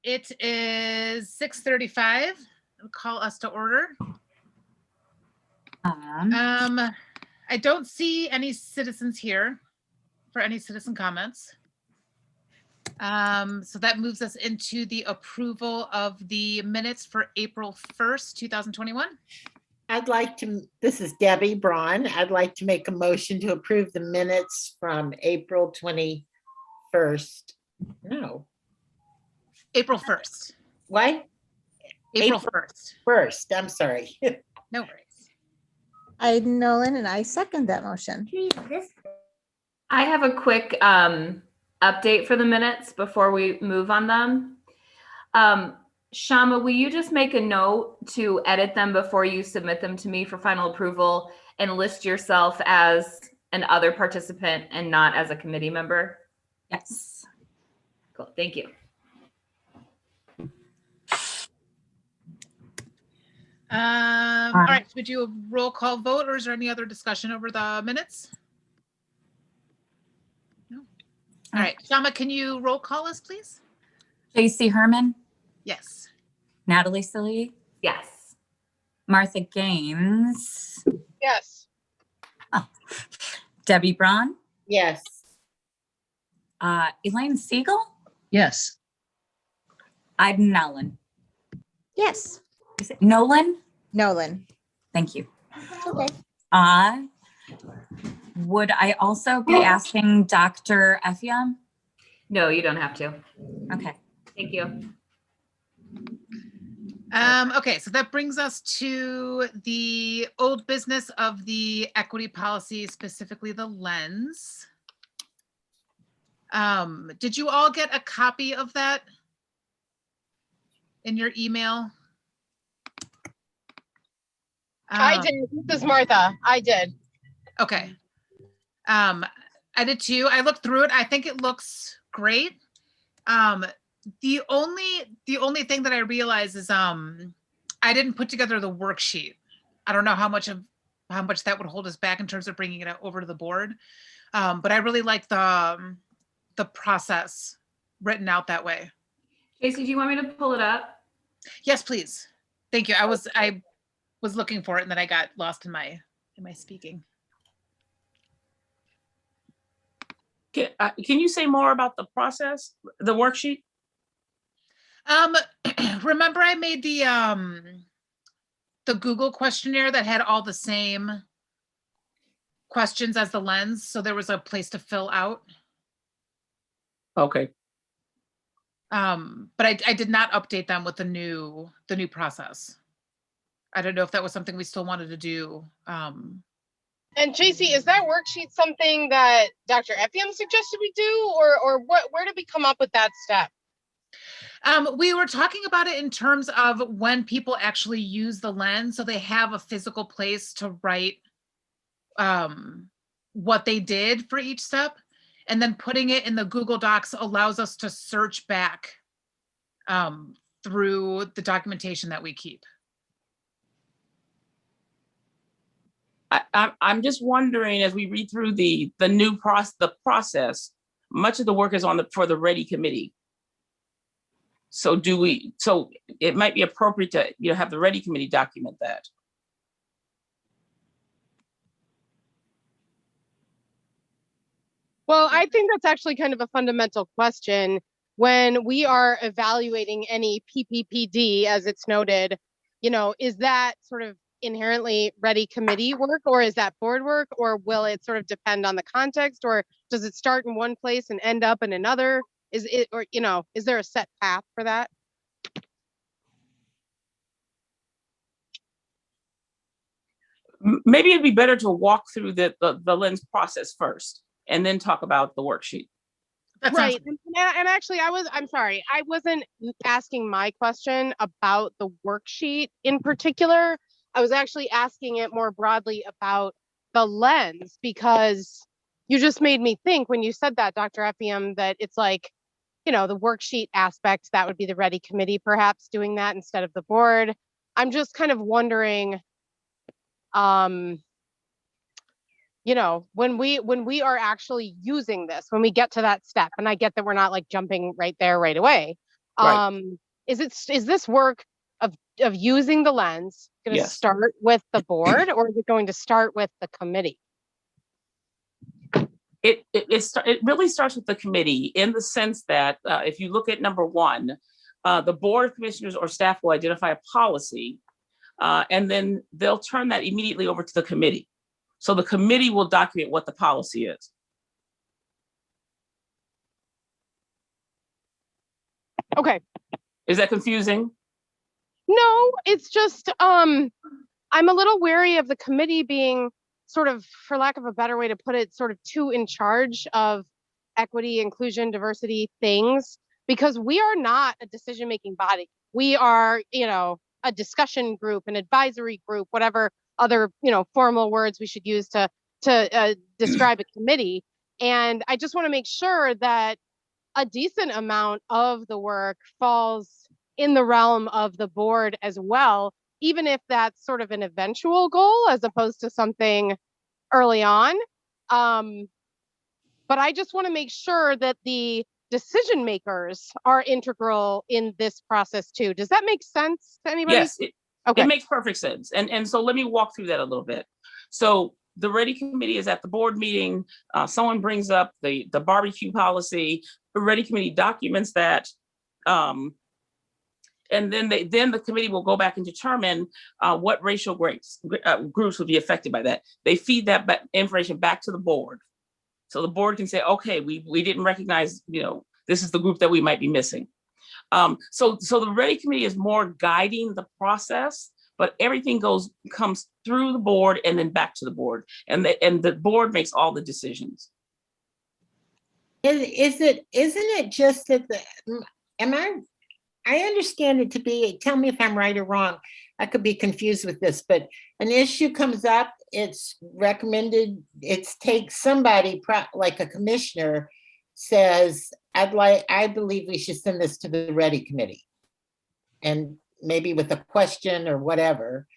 It is 6:35. Call us to order. I don't see any citizens here for any citizen comments. So that moves us into the approval of the minutes for April 1st, 2021. This is Debbie Braun. I'd like to make a motion to approve the minutes from April 21st. No. April 1st. What? April 1st. 1st, I'm sorry. No worries. I'm Nolan and I second that motion. I have a quick update for the minutes before we move on them. Shama, will you just make a note to edit them before you submit them to me for final approval and list yourself as an other participant and not as a committee member? Yes. Cool, thank you. All right, would you do a roll call vote or is there any other discussion over the minutes? No. All right, Shama, can you roll call us, please? JC Herman, Yes. Natalie Silly, Yes. Martha Gaines, Yes. Debbie Braun, Yes. Elaine Siegel, Yes. Iden Nolan. Yes. Is it Nolan? Nolan. Thank you. Okay. Would I also be asking Dr. Effiam? No, you don't have to. Okay. Thank you. Okay, so that brings us to the old business of the equity policy, specifically the lens. Did you all get a copy of that in your email? I did. This is Martha. I did. Okay. I did too. I looked through it. I think it looks great. The only thing that I realize is I didn't put together the worksheet. I don't know how much that would hold us back in terms of bringing it over to the board. But I really like the process written out that way. Casey, do you want me to pull it up? Yes, please. Thank you. I was looking for it and then I got lost in my speaking. Can you say more about the process, the worksheet? Remember I made the Google questionnaire that had all the same questions as the lens, so there was a place to fill out. Okay. But I did not update them with the new process. I don't know if that was something we still wanted to do. And JC, is that worksheet something that Dr. Effiam suggested we do, or where did we come up with that step? We were talking about it in terms of when people actually use the lens, so they have a physical place to write what they did for each step, and then putting it in the Google Docs allows us to search back through the documentation that we keep. I'm just wondering, as we read through the new process, much of the work is for the REDI committee. So it might be appropriate to have the REDI committee document that. Well, I think that's actually kind of a fundamental question when we are evaluating any PPPD, as it's noted. Is that sort of inherently REDI committee work, or is that board work, or will it sort of depend on the context, or does it start in one place and end up in another? Is there a set path for that? Maybe it'd be better to walk through the lens process first and then talk about the worksheet. Right. And actually, I'm sorry, I wasn't asking my question about the worksheet in particular. I was actually asking it more broadly about the lens, because you just made me think when you said that, Dr. Effiam, that it's like, the worksheet aspect, that would be the REDI committee perhaps doing that instead of the board. I'm just kind of wondering, when we are actually using this, when we get to that step, and I get that we're not like jumping right there right away, Right. Is this work of using the lens going to Yes. start with the board, or is it going to start with the committee? It really starts with the committee, in the sense that if you look at number one, the board of commissioners or staff will identify a policy, and then they'll turn that immediately over to the committee. So the committee will document what the policy is. Okay. Is that confusing? No, it's just I'm a little wary of the committee being sort of, for lack of a better way to put it, sort of too in charge of equity, inclusion, diversity things, because we are not a decision-making body. We are, a discussion group, an advisory group, whatever other, formal words we should use to describe a committee. And I just want to make sure that a decent amount of the work falls in the realm of the board as well, even if that's sort of an eventual goal as opposed to something early on. But I just want to make sure that the decision makers are integral in this process too. Does that make sense to anybody? Yes, it makes perfect sense. And so let me walk through that a little bit. So the REDI committee is at the board meeting. Someone brings up the barbecue policy. The REDI committee documents that. And then the committee will go back and determine what racial groups would be affected by that. They feed that information back to the board. So the board can say, okay, we didn't recognize, this is the group that we might be missing. So the REDI committee is more guiding the process, but everything comes through the board and then back to the board, and the board makes all the decisions. Isn't it just that I understand it to be, tell me if I'm right or wrong, I could be confused with this, but an issue comes up, it's recommended, takes somebody like a commissioner says, I believe we should send this to the REDI committee, and maybe with a question or whatever.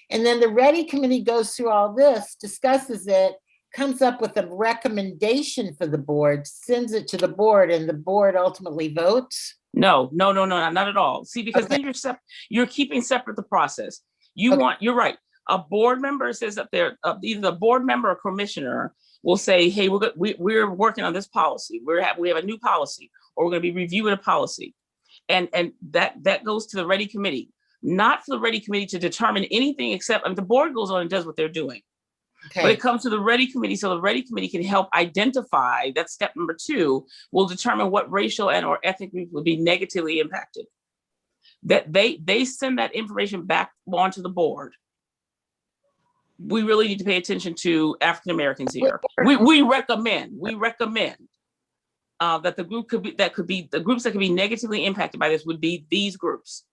And then the REDI committee goes through all this, discusses it, comes up with a recommendation for the board, sends it to the board, and the board ultimately votes. No, not at all. See, because then you're keeping separate the process. You're right. A board member says up there, either the board member or commissioner will say, hey, we're working on this policy. We have a new policy, or we're going to be reviewing a policy. And that goes to the REDI committee, not for the REDI committee to determine anything except, the board goes on and does what they're doing. Okay. But it comes to the REDI committee, so the REDI committee can help identify, that's step number 2, will determine what racial and or ethnic groups will be negatively impacted. That they send that information back onto the board. We really need to pay attention to African Americans here. We recommend that the group the groups that could be negatively impacted by this would be these groups.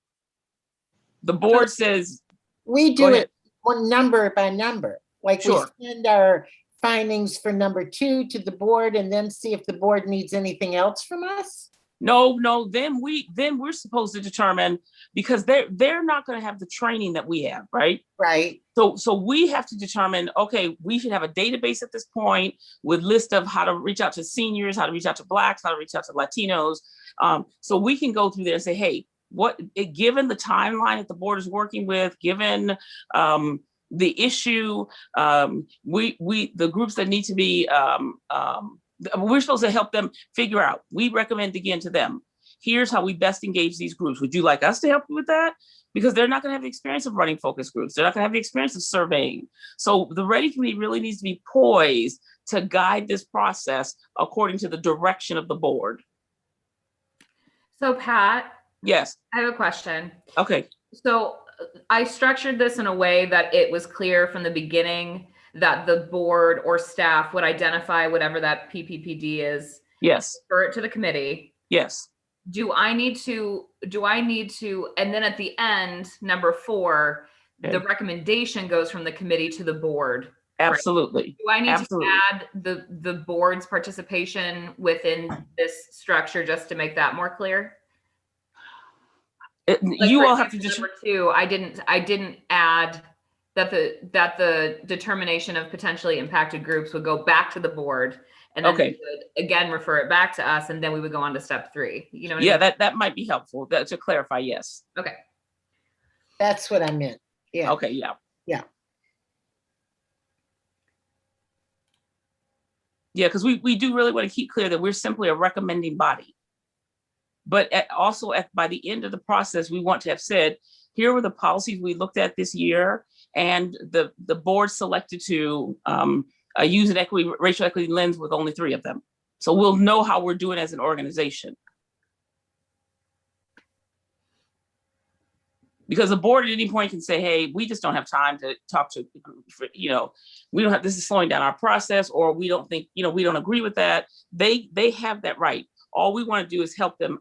The board says we do it one number by number. Like sure. We send our findings for number 2 to the board and then see if the board needs anything else from us. No, then we're supposed to determine, because they're not going to have the training that we have, right? Right. So we have to determine, okay, we should have a database at this point with list of how to reach out to seniors, how to reach out to Blacks, how to reach out to Latinos. So we can go through there and say, hey, given the timeline that the board is working with, given the issue, the groups that need to be, we're supposed to help them figure out. We recommend again to them, here's how we best engage these groups. Would you like us to help you with that? Because they're not going to have the experience of running focus groups. They're not going to have the experience of surveying. So the REDI committee really needs to be poised to guide this process according to the direction of the board. So Pat. Yes. I have a question. Okay. So I structured this in a way that it was clear from the beginning that the board or staff would identify whatever that PPPD is. Yes. Refer it to the committee. Yes. Do I need to, and then at the end, number 4, okay, the recommendation goes from the committee to the board. Absolutely. Right? Do I need to add the board's participation within this structure just to make that more clear? You all have to just. Number 2, I didn't add that the determination of potentially impacted groups would go back to the board, And then Okay. they would again refer it back to us, and then we would go on to step 3. You know what I Yeah, mean? that might be helpful. To clarify, yes. Okay. That's what I meant. Yeah. Okay, yeah. Yeah. Yeah, because we do really want to keep clear that we're simply a recommending body. But also by the end of the process, we want to have said, here were the policies we looked at this year, and the board selected to use an racial equity lens with only 3 of them. So we'll know how we're doing as an organization. Because the board at any point can say, hey, we just don't have time to talk to, we don't have, this is slowing down our process, or we don't think, we don't agree with that. They have that right. All we want to do is help them,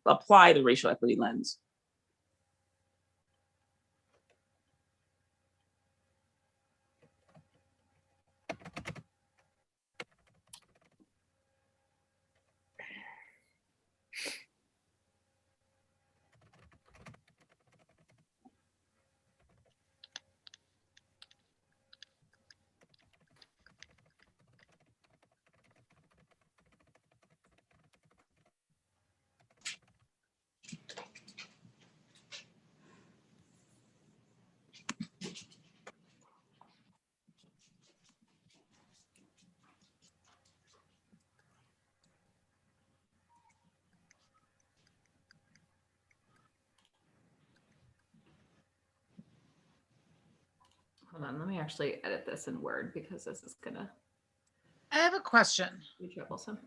apply the racial equity lens. Hold on, let me actually edit this in Word, because this is gonna I have a question. be troublesome.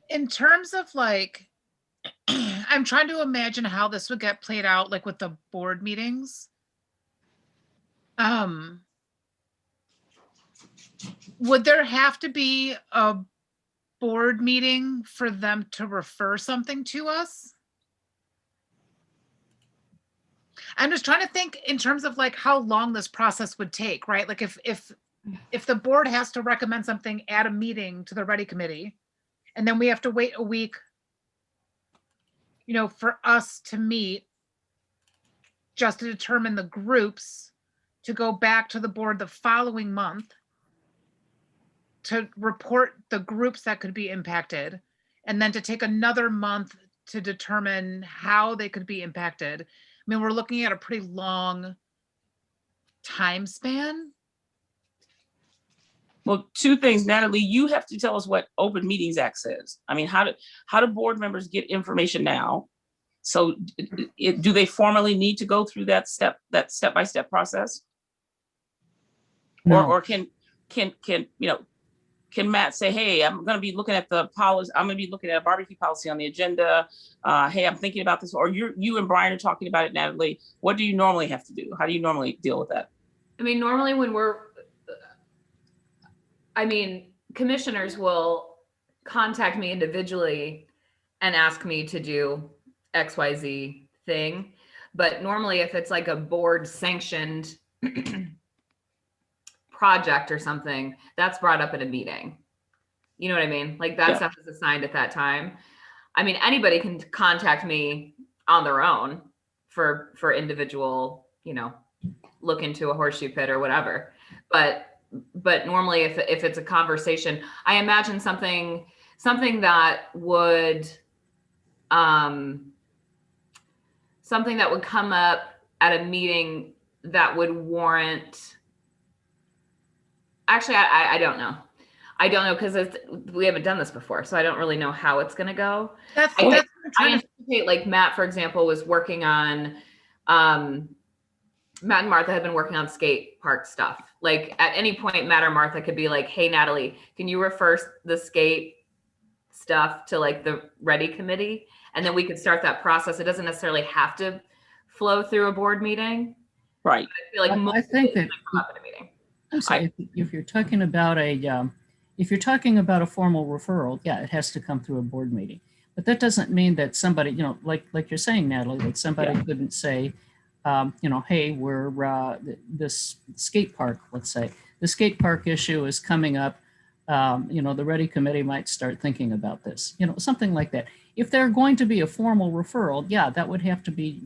In terms of like, I'm trying to imagine how this would get played out, like with the board meetings. Would there have to be a board meeting for them to refer something to us? I'm just trying to think in terms of like how long this process would take, right? Like if the board has to recommend something at a meeting to the REDI committee, and then we have to wait a week, for us to meet just to determine the groups, to go back to the board the following month to report the groups that could be impacted, and then to take another month to determine how they could be impacted. I mean, we're looking at a pretty long time span. Well, 2 things, Natalie, you have to tell us what Open Meetings Act says. I mean, how do board members get information now? So do they formally need to go through that step-by-step process? No. Or can Matt say, hey, I'm going to be looking at the policy, I'm going to be looking at a barbecue policy on the agenda. Hey, I'm thinking about this. Or you and Brian are talking about it, Natalie. What do you normally have to do? How do you normally deal with that? I mean, normally when commissioners will contact me individually and ask me to do XYZ thing. But normally if it's like a board sanctioned project or something, that's brought up in a meeting. You know what I mean? Like that stuff is assigned at that time. I mean, anybody can contact me on their own for individual, look into a horseshoe pit or whatever. But normally if it's a conversation, I imagine something that would come up at a meeting that would warrant. Actually, I don't know. I don't know, because we haven't done this before, so I don't really know how it's going to go. I anticipate, like Matt, for example, was working on, Matt and Martha have been working on skate park stuff. Like at any point, Matt or Martha could be like, hey, Natalie, can you refer the skate stuff to like the REDI committee? And then we could start that process. It doesn't necessarily have to flow through a board meeting. Right. I feel like I think that come up in a meeting. I'm sorry, if you're talking about a formal referral, yeah, it has to come through a board meeting. But that doesn't mean that somebody, like you're saying, Natalie, that somebody couldn't say, hey, we're this skate park, let's say, the skate park issue is coming up. The REDI committee might start thinking about this, something like that. If they're going to be a formal referral, yeah, that would have to be,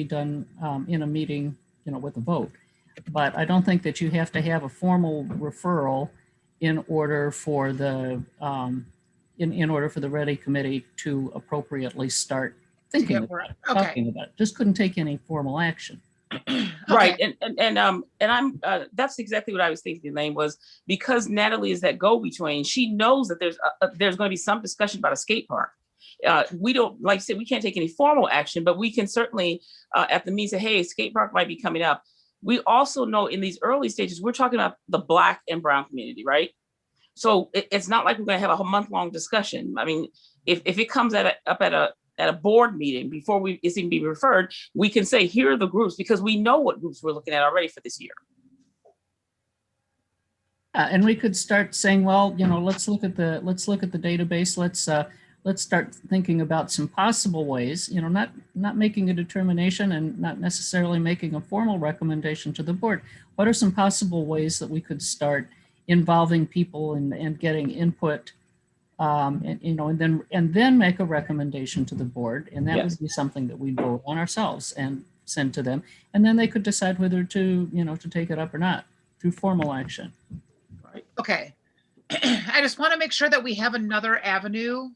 done in a meeting, with a vote. But I don't think that you have to have a formal referral in order for the in order for the REDI committee to appropriately start thinking get work. about it, Okay. talking about it. Just couldn't take any formal action. Right, and I'm that's exactly what I was thinking, Elaine, was because Natalie is that go-between, she knows that there's going to be some discussion about a skate park. We don't, like I said, we can't take any formal action, but we can certainly at the meeting say, hey, skate park might be coming up. We also know in these early stages, we're talking about the Black and brown community, right? So it's not like we're going to have a month-long discussion. I mean, if it comes up at a board meeting before it's even be referred, we can say, here are the groups, because we know what groups we're looking at already for this year. And we could start saying, well, you know, let's look at the database. Let's start thinking about some possible ways, you know, not making a determination and not necessarily making a formal recommendation to the board. What are some possible ways that we could start involving people and getting input, and, you know, and then make a recommendation to the board, and that would be something that we'd vote on ourselves and send to them, and then they could decide whether to, you know, to take it up or not through formal action. Right. Okay. I just want to make sure that we have another avenue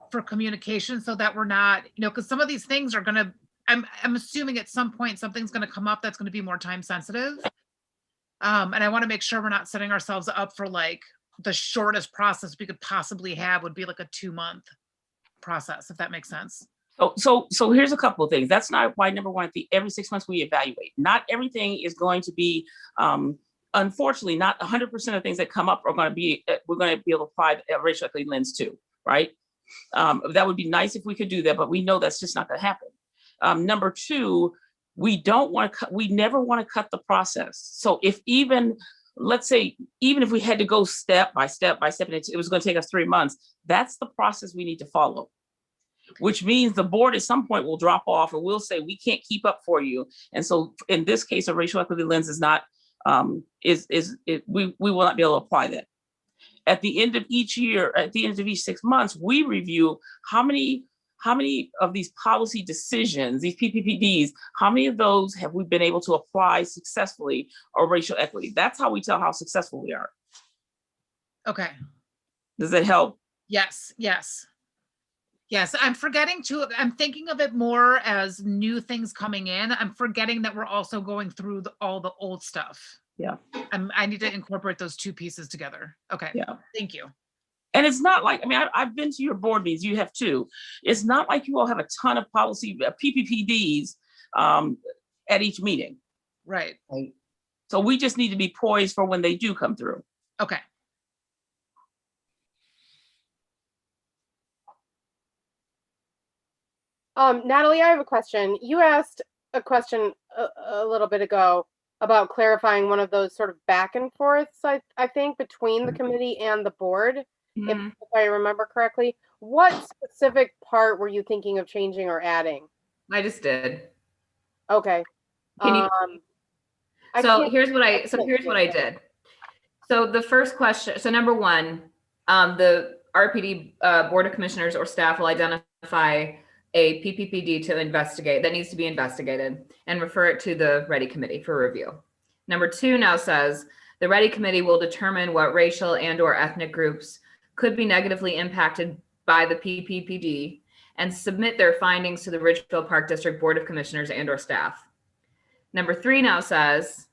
for communication so that we're not, you know, because some of these things are going to, I'm assuming at some point something's going to come up that's going to be more time sensitive. And I want to make sure we're not setting ourselves up for like the shortest process we could possibly have would be like a 2-month process, if that makes sense. So here's a couple of things. That's not why number one, every 6 months we evaluate. Not everything is going to be, unfortunately, not 100% of things that come up are going to be, we're going to be able to apply a racial equity lens to, right? That would be nice if we could do that, but we know that's just not going to happen. Number two, we never want to cut the process. So if let's say, even if we had to go step by step, and it was going to take us 3 months, that's the process we need to follow. Which means the board at some point will drop off and we'll say, we can't keep up for you. And so in this case, a racial equity lens is not, we will not be able to apply that. At the end of each year, at the end of each 6 months, we review how many of these policy decisions, these PPPDs, how many of those have we been able to apply successfully or racial equity? That's how we tell how successful we are. Okay. Does that help? Yes. I'm thinking of it more as new things coming in. I'm forgetting that we're also going through all the old stuff. Yeah. I need to incorporate those two pieces together. Okay. Yeah. Thank you. And it's not like, I mean, I've been to your board meetings, you have too. It's not like you all have a ton of policy PPPDs at each meeting. Right. So we just need to be poised for when they do come through. Okay. Natalie, I have a question. You asked a question a little bit ago about clarifying one of those sort of back and forths, I think, between the committee and the board, if I remember correctly. What specific part were you thinking of changing or adding? I just did. Okay. Can you? Here's what I did. So the first question, so number one, the RPD Board of Commissioners or staff will identify a PPPD to investigate that needs to be investigated and refer it to the REDI committee for review. Number two now says the REDI committee will determine what racial and or ethnic groups could be negatively impacted by the PPPD and submit their findings to the Ridgefield Park District Board of Commissioners and or staff. Number three now says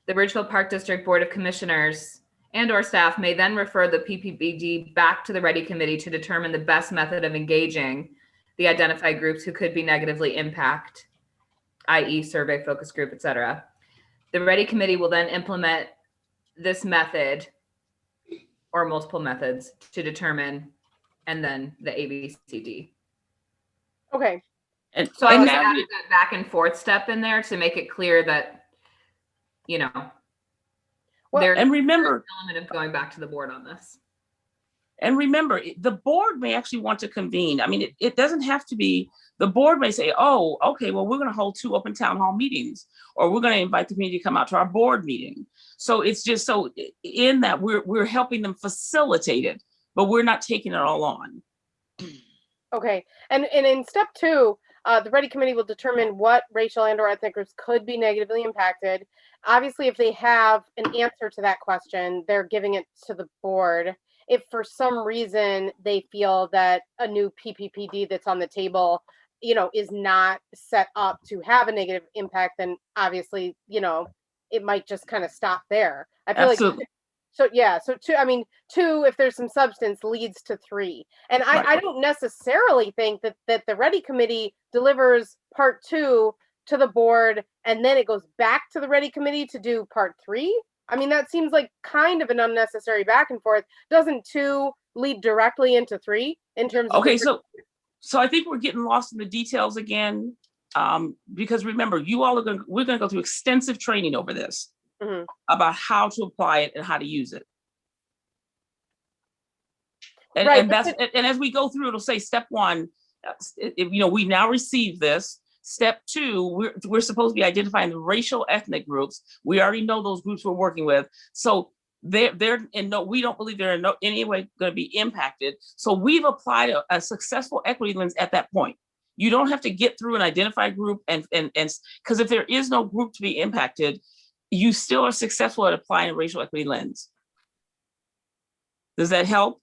the Ridgefield Park District Board of Commissioners and or staff may then refer the PPPD back to the REDI committee to determine the best method of engaging the identified groups who could be negatively impacted, i.e. survey, focus group, etc. The REDI committee will then implement this method or multiple methods to determine, and then the ABCD. Okay. And so I just added that back and forth step in there to make it clear that, you know, there's an element of going back to the board on this. And remember, the board may actually want to convene. I mean, it doesn't have to be, the board may say, oh, okay, well, we're going to hold 2 open town hall meetings, or we're going to invite the community to come out to our board meeting. So it's just so in that we're helping them facilitate it, but we're not taking it all on. Okay. And in step 2, The REDI committee will determine what racial and or ethnic groups could be negatively impacted. Obviously, if they have an answer to that question, they're giving it to the board. If for some reason they feel that a new PPPD that's on the table, is not set up to have a negative impact, then obviously, it might just kind of stop there. I feel Absolutely. like so yeah, so two, if there's some substance, leads to three. And Right. I don't necessarily think that the REDI committee delivers part two to the board and then it goes back to the REDI committee to do part three. I mean, that seems like kind of an unnecessary back and forth. Doesn't two lead directly into three in terms of Okay, so I think we're getting lost in the details again, because remember, we're gonna go through extensive training over this. Mhm. About how to apply it and how to use it. And, Right, and that's and as we go through, it'll say step one, we now receive this. Step two, we're supposed to be identifying the racial ethnic groups. We already know those groups we're working with. So we don't believe they're in any way going to be impacted. So we've applied a successful equity lens at that point. You don't have to get through an identified group and because if there is no group to be impacted, you still are successful at applying a racial equity lens. Does that help?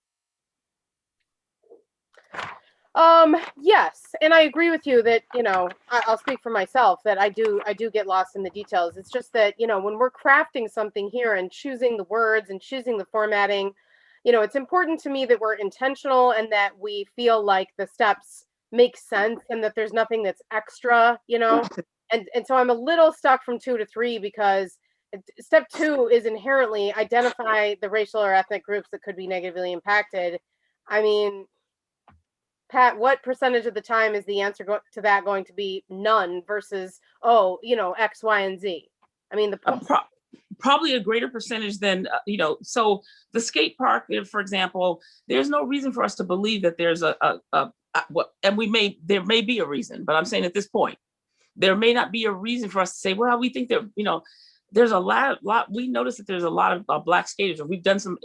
Yes, and I agree with you that, I'll speak for myself that I do get lost in the details. It's just that, when we're crafting something here and choosing the words and choosing the formatting, it's important to me that we're intentional and that we feel like the steps make sense and that there's nothing that's extra, and so I'm a little stuck from 2 to 3 because step 2 is inherently identify the racial or ethnic groups that could be negatively impacted. I mean, Pat, what percentage of the time is the answer to that going to be none versus, X, Y, and Z? I mean, probably a greater percentage than, so the skate park, for example, there's no reason for us to believe that there's there may be a reason, but I'm saying at this point, there may not be a reason for us to say, well, we think that, there's a lot, we noticed that there's a lot of Black skaters, or we've done some,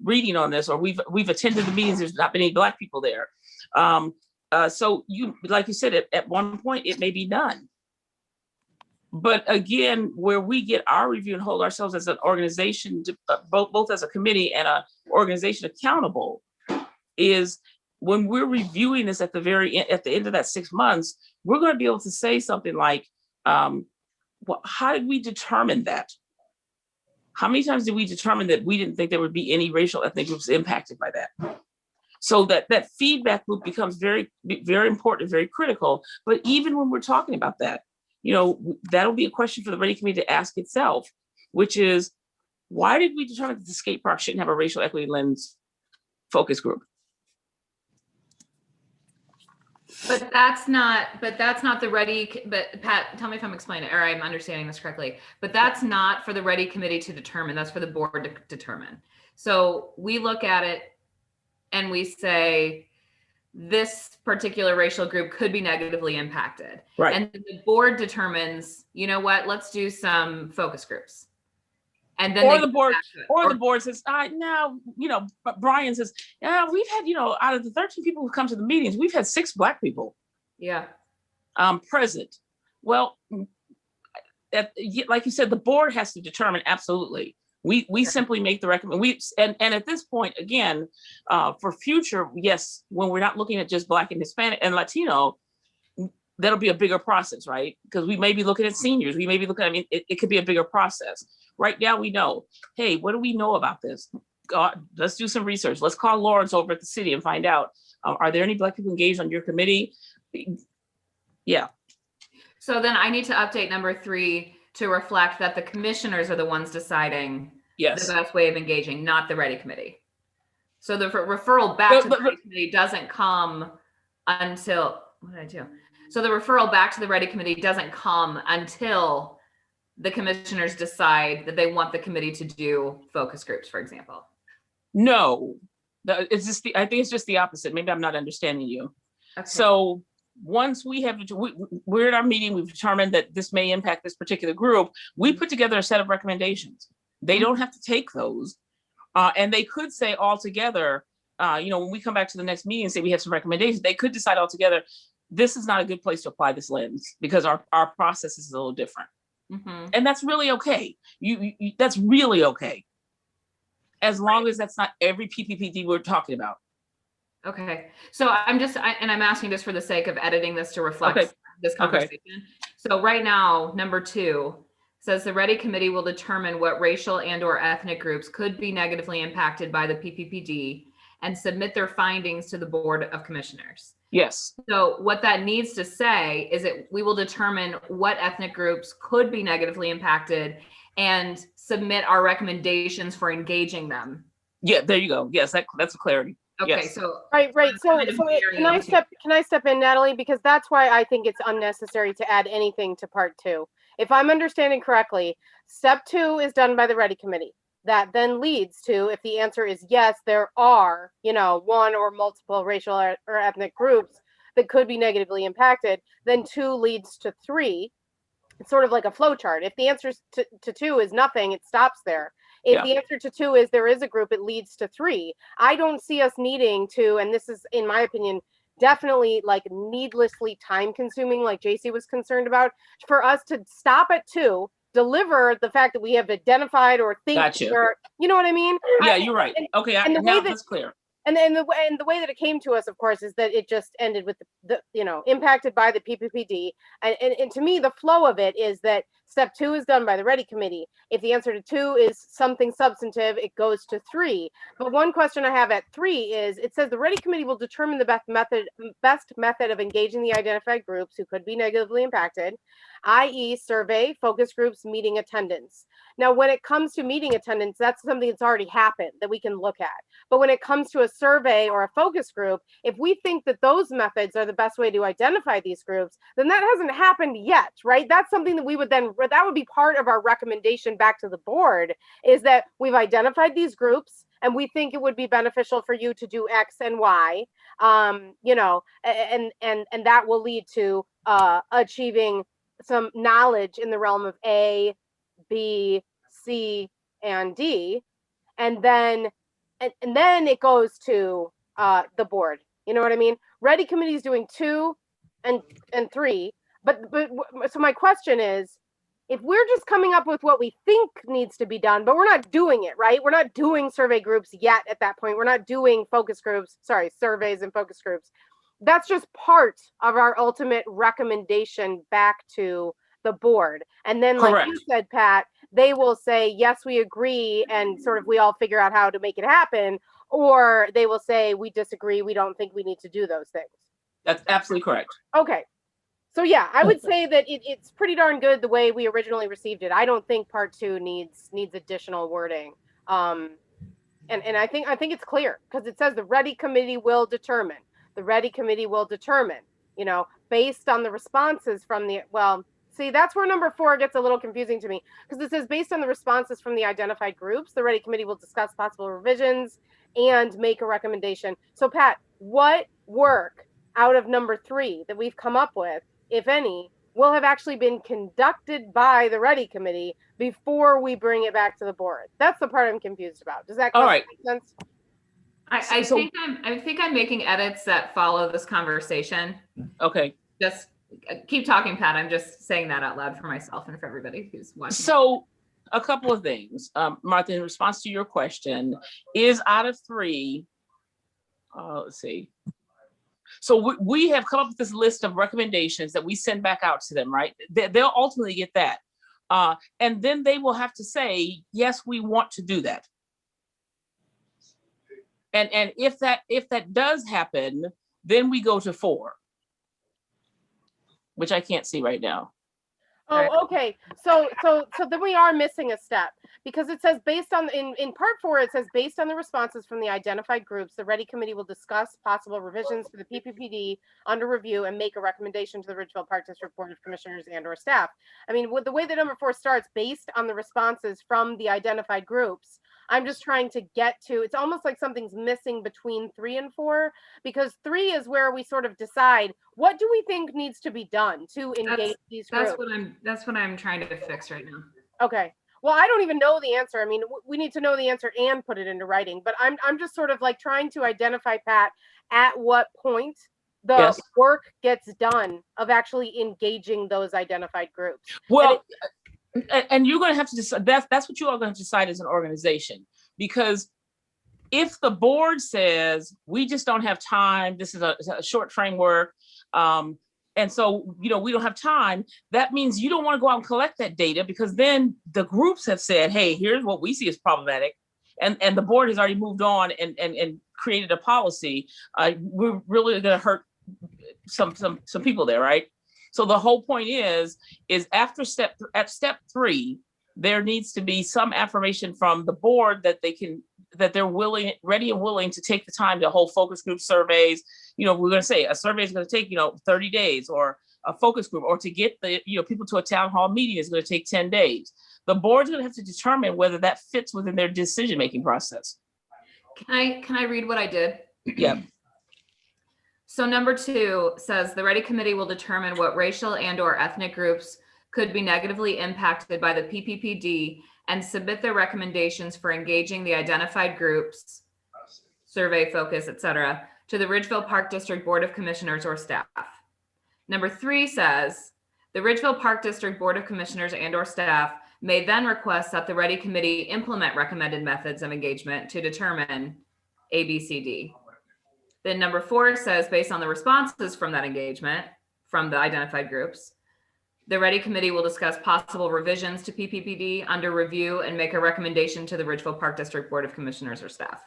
reading on this, or we've attended the meetings, there's not been any Black people there. So like you said, at one point, it may be none. But again, where we get our review and hold ourselves as an organization, both as a committee and an organization accountable, is when we're reviewing this at the end of that 6 months, we're going to be able to say something like, how did we determine that? How many times did we determine that we didn't think there would be any racial ethnic groups impacted by that? So that feedback loop becomes very, very important, very critical. But even when we're talking about that, that'll be a question for the REDI committee to ask itself, which is, why did we determine that the skate park shouldn't have a racial equity lens focus group? But that's not the REDI, but Pat, tell me if I'm explaining it or I'm understanding this correctly, but that's not for the REDI committee to determine, that's for the board to determine. So we look at it and we say, this particular racial group could be negatively impacted. Right. And the board determines, let's do some focus groups. And then the board says, now, Brian says, yeah, we've had, out of the 13 people who've come to the meetings, we've had 6 Black people. Yeah. Present. Well, like you said, the board has to determine, absolutely. We simply make the recommendation. And at this point, again, for future, yes, when we're not looking at just Black and Hispanic and Latino, that'll be a bigger process, right? Because we may be looking at seniors. We may be looking, it could be a bigger process. Right now we know, hey, what do we know about this? Let's do some research. Let's call Lawrence over at the city and find out, are there any Black people engaged on your committee? Yeah. So then I need to update number 3 to reflect that the commissioners are the ones deciding the best way of engaging, not the REDI committee. So the referral back to the REDI committee doesn't come until, what did I do? So the referral back to the REDI committee doesn't come until the commissioners decide that they want the committee to do focus groups, for example. No, I think it's just the opposite. Maybe I'm not understanding you. Okay. So once we're at our meeting, we've determined that this may impact this particular group. We put together a set of recommendations. They don't have to take those. And they could say all together, when we come back to the next meeting and say we have some recommendations, they could decide all together, this is not a good place to apply this lens because our process is a little different. Mhm. And that's really okay. That's really okay. As long as that's not every PPPD we're talking about. Okay, so I'm asking just for the sake of editing this to reflect Okay. this conversation. So right now, number 2 says the REDI committee will determine what racial and or ethnic groups could be negatively impacted by the PPPD and submit their findings to the Board of Commissioners. Yes. So what that needs to say is that we will determine what ethnic groups could be negatively impacted and submit our recommendations for engaging them. Yeah, there you go. Yes, that's a clarity. Okay, Yes. so Right. So, kind of can I step in, Natalie? Because that's why I think it's unnecessary to add anything to part 2. If I'm understanding correctly, step 2 is done by the REDI committee. That then leads to, if the answer is yes, there are, one or multiple racial or ethnic groups that could be negatively impacted, then 2 leads to 3. It's sort of like a flow chart. If the answer to 2 is nothing, it stops there. If the answer to 2 is there is a group, it leads to 3. I don't see us needing to, and this is, in my opinion, definitely like needlessly time consuming, like JC was concerned about, for us to stop at 2, deliver the fact that we have identified or think, Gotcha. or, you know what I mean? Yeah, you're right. Okay, now that's clear. And the way that it came to us, of course, is that it just ended with the impacted by the PPPD. And to me, the flow of it is that step 2 is done by the REDI committee. If the answer to 2 is something substantive, it goes to 3. But one question I have at 3 is, it says the REDI committee will determine the best method of engaging the identified groups who could be negatively impacted, i.e. survey, focus groups, meeting attendance. Now, when it comes to meeting attendance, that's something that's already happened that we can look at. But when it comes to a survey or a focus group, if we think that those methods are the best way to identify these groups, then that hasn't happened yet, right? That's something that that would be part of our recommendation back to the board, is that we've identified these groups and we think it would be beneficial for you to do X and Y, and that will lead to achieving some knowledge in the realm of A, B, C, and D, and then it goes to the board. You know what I mean? REDI committee is doing 2 and 3, but so my question is, if we're just coming up with what we think needs to be done, but we're not doing it, right? We're not doing survey groups yet at that point. We're not doing surveys and focus groups. That's just part of our ultimate recommendation back to the board. And then, like you said, Pat, they will say, yes, we agree, and sort of we all figure out how to make it happen, or they will say, we disagree, we don't think we need to do those things. That's absolutely correct. Okay. So yeah, I would say that it's pretty darn good the way we originally received it. I don't think part 2 needs additional wording. And I think it's clear, because it says the REDI committee will determine. The REDI committee will determine, based on the responses from the, see, that's where number 4 gets a little confusing to me, because it says based on the responses from the identified groups, the REDI committee will discuss possible revisions and make a recommendation. So Pat, what work out of number 3 that we've come up with, if any, will have actually been conducted by the REDI committee before we bring it back to the board? That's the part I'm confused about. Does that make sense? I think I'm making edits that follow this conversation. Okay. Just keep talking, Pat. I'm just saying that out loud for myself and for everybody who's watching. So a couple of things, Martha, in response to your question, is out of 3, let's see. So we have come up with this list of recommendations that we send back out to them, right? They'll ultimately get that. And then they will have to say, yes, we want to do that. And if that does happen, then we go to 4, which I can't see right now. Oh, okay. So then we are missing a step, because it says based on, in part 4, it says based on the responses from the identified groups, the REDI committee will discuss possible revisions for the PPPD under review and make a recommendation to the Ridgeville Park District Board of Commissioners and or staff. I mean, with the way that number 4 starts, based on the responses from the identified groups, I'm just trying to get to, it's almost like something's missing between 3 and 4, because 3 is where we sort of decide, what do we think needs to be done to engage these groups? That's what I'm trying to fix right now. Okay. Well, I don't even know the answer. I mean, we need to know the answer and put it into writing, but I'm just sort of like trying to identify, Pat, at what point the Yes. work gets done of actually engaging those identified groups. Well, and you're going to have to decide, that's what you are going to decide as an organization, because if the board says we just don't have time, this is a short framework, and so we don't have time, that means you don't want to go out and collect that data, because then the groups have said, hey, here's what we see as problematic, and the board has already moved on and created a policy. We're really going to hurt some people there, right? So the whole point is after step 3, there needs to be some affirmation from the board that they're ready and willing to take the time to hold focus group surveys. We're going to say a survey is going to take 30 days, or a focus group, or to get the people to a town hall meeting is going to take 10 days. The board's going to have to determine whether that fits within their decision-making process. Can I read what I did? Yeah. So number 2 says the REDI committee will determine what racial and/or ethnic groups could be negatively impacted by the PPPD and submit their recommendations for engaging the identified groups, survey, focus, etc., to the Ridgeville Park District Board of Commissioners or staff. Number 3 says the Ridgeville Park District Board of Commissioners and/or staff may then request that the REDI committee implement recommended methods of engagement to determine ABCD. Then number 4 says, based on the responses from that engagement from the identified groups, the REDI committee will discuss possible revisions to PPPD under review and make a recommendation to the Ridgeville Park District Board of Commissioners or staff.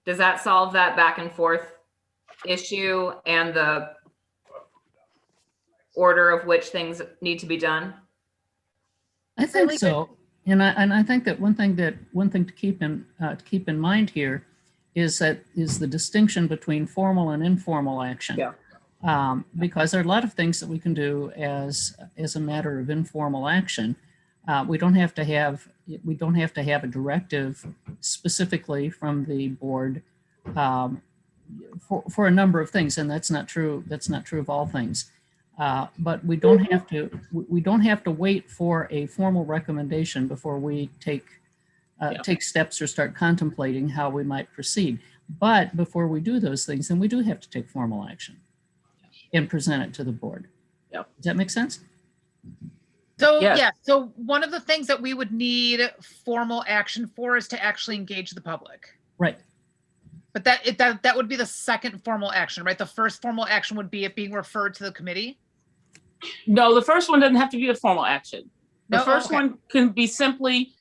Does that solve that back and forth issue and the order of which things need to be done? I think so. And I think that one thing to keep in mind here is the distinction between formal and informal action. Yeah. Because there are a lot of things that we can do as a matter of informal action. We don't have to have a directive specifically from the board for a number of things, and that's not true. That's not true of all things. But we don't have to wait for a formal recommendation before we take steps or start contemplating how we might proceed. But before we do those things, then we do have to take formal action and present it to the board. Yep. Does that make sense? So Yes. yeah, so one of the things that we would need formal action for is to actually engage the public. Right. But that would be the second formal action, right? The first formal action would be it being referred to the committee. No, the first one doesn't have to be a formal action. The No? first Okay. one can be simply,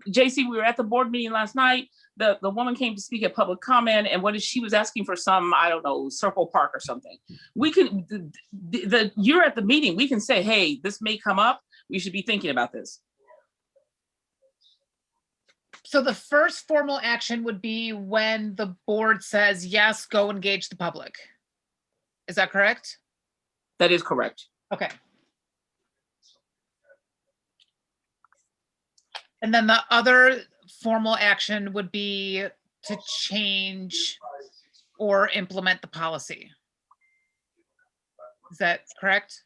JC, we were at the board meeting last night. The woman came to speak at public comment, and she was asking for some, I don't know, Circle Park or something. We can, you're at the meeting, we can say, hey, this may come up. We should be thinking about this. So the first formal action would be when the board says, yes, go engage the public. Is that correct? That is correct. Okay. And then the other formal action would be to change or implement the policy. Is that correct?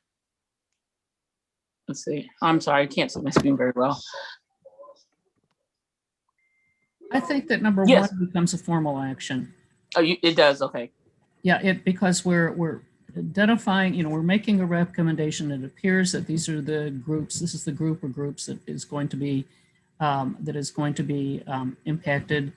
Let's see. I'm sorry, I can't see my screen very well. I think that number Yes. 1 becomes a formal action. Oh, it does. Okay. Yeah, because we're identifying, we're making a recommendation. It appears that these are the groups. This is the group or groups that is going to be impacted,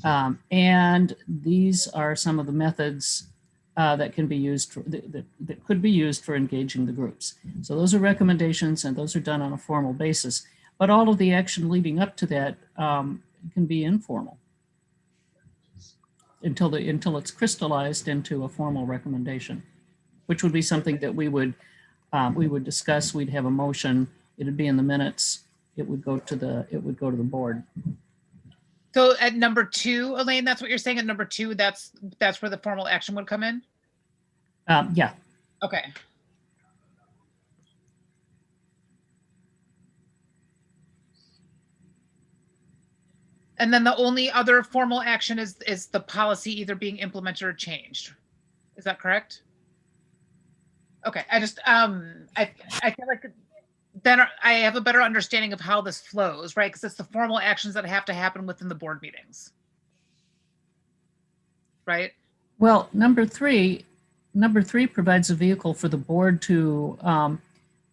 and these are some of the methods that can be used that could be used for engaging the groups. So those are recommendations, and those are done on a formal basis. But all of the action leading up to that can be informal until it's crystallized into a formal recommendation, which would be something that we would discuss. We'd have a motion. It'd be in the minutes. It would go to the board. So at number 2, Elaine, that's what you're saying at number 2, that's where the formal action would come in? Yeah. Okay. And then the only other formal action is the policy either being implemented or changed. Is that correct? Okay, I just, I feel like then I have a better understanding of how this flows, right? Because it's the formal actions that have to happen within the board meetings. Right? Well, number 3 number 3 provides a vehicle for the board to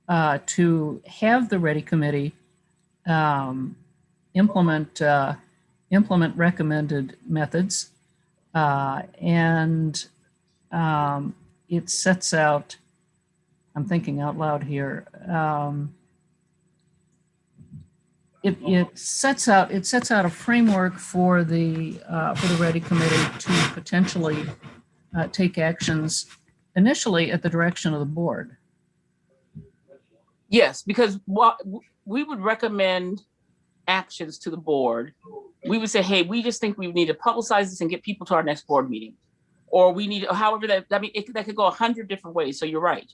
have the REDI committee implement recommended methods, and it sets out. I'm thinking out loud here. It sets out a framework for the REDI committee to potentially take actions initially at the direction of the board. Yes, because what we would recommend actions to the board. We would say, hey, we just think we need to publicize this and get people to our next board meeting. Or we need, however that, I mean, that could go 100 different ways. So you're right.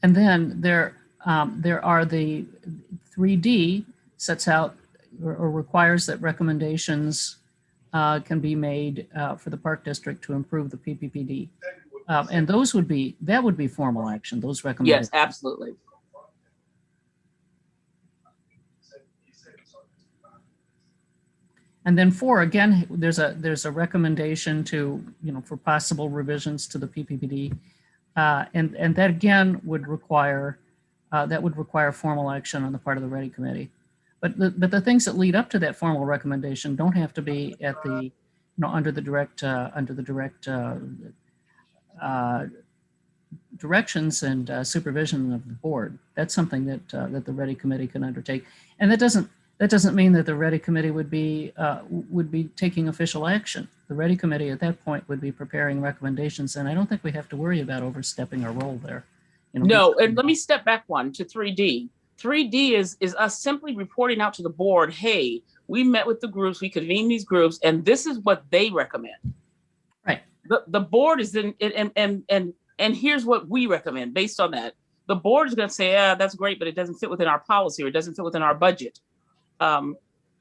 And then there are the 3D sets out or requires that recommendations can be made for the park district to improve the PPPD. And that would be formal action, those recommendations. Yes, absolutely. And then 4, again, there's a recommendation to, for possible revisions to the PPPD. And that again would require formal action on the part of the REDI committee. But the things that lead up to that formal recommendation don't have to be at the, under the direct directions and supervision of the board. That's something that the REDI committee can undertake. And that doesn't mean that the REDI committee would be taking official action. The REDI committee at that point would be preparing recommendations, and I don't think we have to worry about overstepping our role there. No, and let me step back one to 3D. 3D is us simply reporting out to the board, hey, we met with the groups, we convened these groups, and this is what they recommend. Right. The board is in, and here's what we recommend based on that. The board is going to say, yeah, that's great, but it doesn't fit within our policy or it doesn't fit within our budget.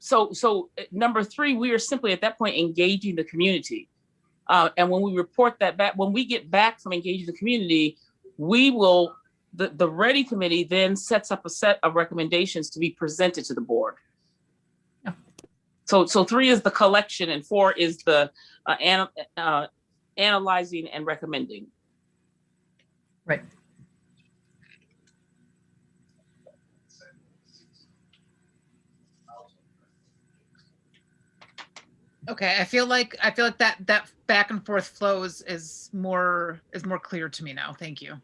So number 3, we are simply at that point engaging the community. And when we report that back, when we get back from engaging the community, we will, the REDI committee then sets up a set of recommendations to be presented to the board. Yeah. So 3 is the collection and 4 is the analyzing and recommending. Right. Okay, I feel like that back and forth flows is more clear to me now. Thank you.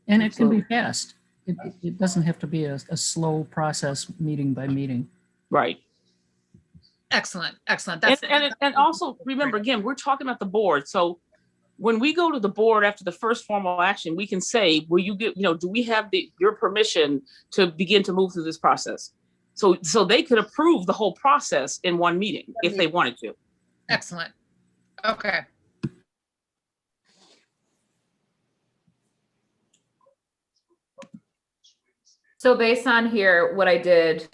And it can be fast. It doesn't have to be a slow process, meeting by meeting. Right. Excellent. And also remember, again, we're talking about the board. So when we go to the board after the first formal action, we can say, will you get, do we have your permission to begin to move through this process? So they could approve the whole process in one meeting if they wanted to. Excellent. Okay. So based on here, what I did,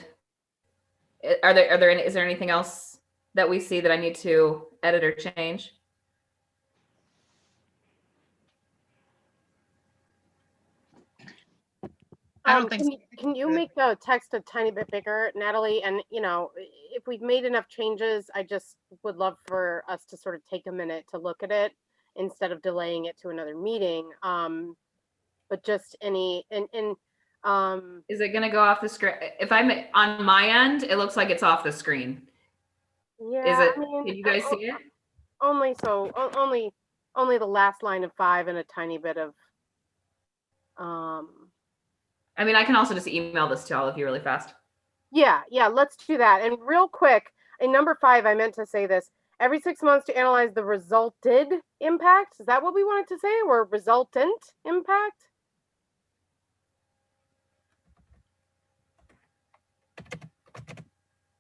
is there anything else that we see that I need to edit or change? I don't think so. Can you make the text a tiny bit bigger, Natalie? And if we've made enough changes, I just would love for us to sort of take a minute to look at it instead of delaying it to another meeting. But just any Is it going to go off the screen? If I'm on my end, it looks like it's off the screen. Yeah. Is it? Can you guys see it? Only the last line of 5 and a tiny bit of. I mean, I can also just email this to all of you really fast. Yeah, let's do that. And real quick, in number 5, I meant to say this. Every 6 months to analyze the resulted impact. Is that what we wanted to say? Or resultant impact?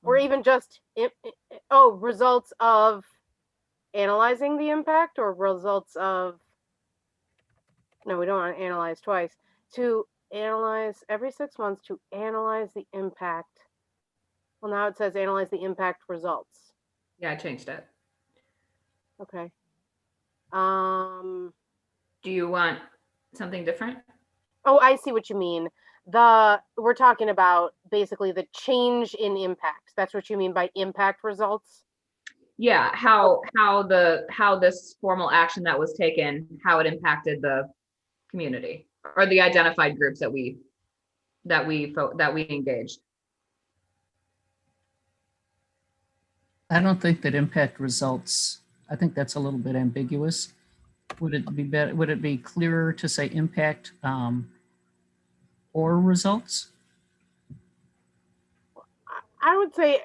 Or even just, results of analyzing the impact, or results of, no, we don't want to analyze twice. To analyze every 6 months to analyze the impact. Well, now it says analyze the impact results. Yeah, I changed it. Okay. Do you want something different? Oh, I see what you mean. We're talking about basically the change in impact. That's what you mean by impact results? Yeah, how this formal action that was taken, how it impacted the community or the identified groups that we engaged. I don't think that impact results, I think that's a little bit ambiguous. Would it be better, would it be clearer to say impact or results? I would say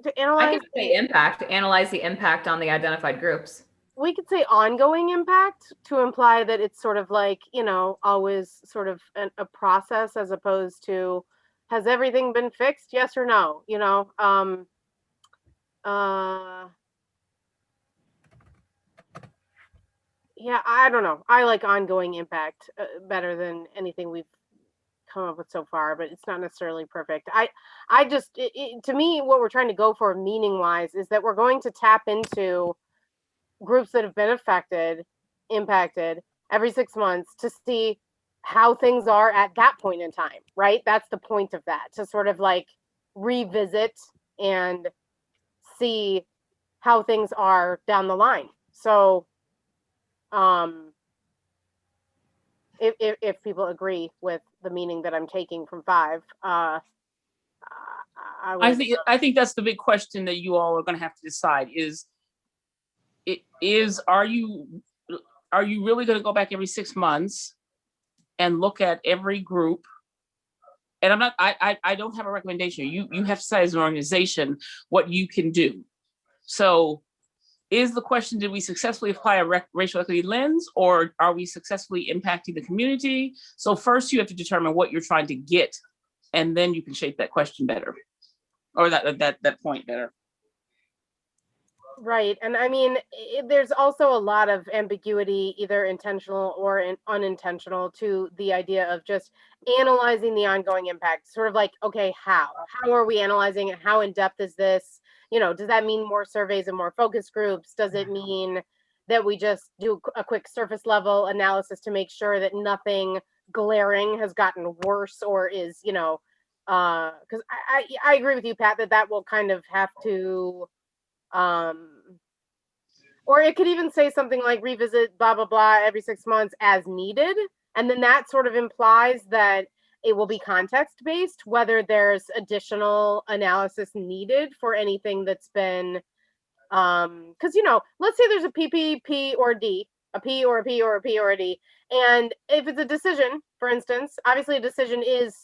to I analyze, could say impact, analyze the impact on the identified groups. we could say ongoing impact to imply that it's sort of like, you know, always sort of a process as opposed to, has everything been fixed? Yes or no? You know, yeah, I don't know. I like ongoing impact better than anything we've come up with so far, but it's not necessarily perfect. I just, to me, what we're trying to go for meaning wise is that we're going to tap into groups that have been impacted every 6 months to see how things are at that point in time, right? That's the point of that, to sort of like revisit and see how things are down the line. So if people agree with the meaning that I'm taking from 5, I think that's the big question that you all are going to have to decide are you really going to go back every 6 months and look at every group? And I don't have a recommendation. You have to decide as an organization what you can do. So is the question, did we successfully apply a racial equity lens, or are we successfully impacting the community? So first you have to determine what you're trying to get, and then you can shape that question better, or that point better. Right. And I mean, there's also a lot of ambiguity, either intentional or unintentional, to the idea of just analyzing the ongoing impact. Sort of like, okay, how are we analyzing it? How in depth is this? You know, does that mean more surveys and more focus groups? Does it mean that we just do a quick surface level analysis to make sure that nothing glaring has gotten worse or is, you know, because I agree with you, Pat, that will kind of have to, or it could even say something like revisit blah blah blah every 6 months as needed, and then that sort of implies that it will be context based, whether there's additional analysis needed for anything that's been because, you know, let's say there's a PPP or D, a P or a P or a P or a D, and if it's a decision, for instance, obviously a decision is,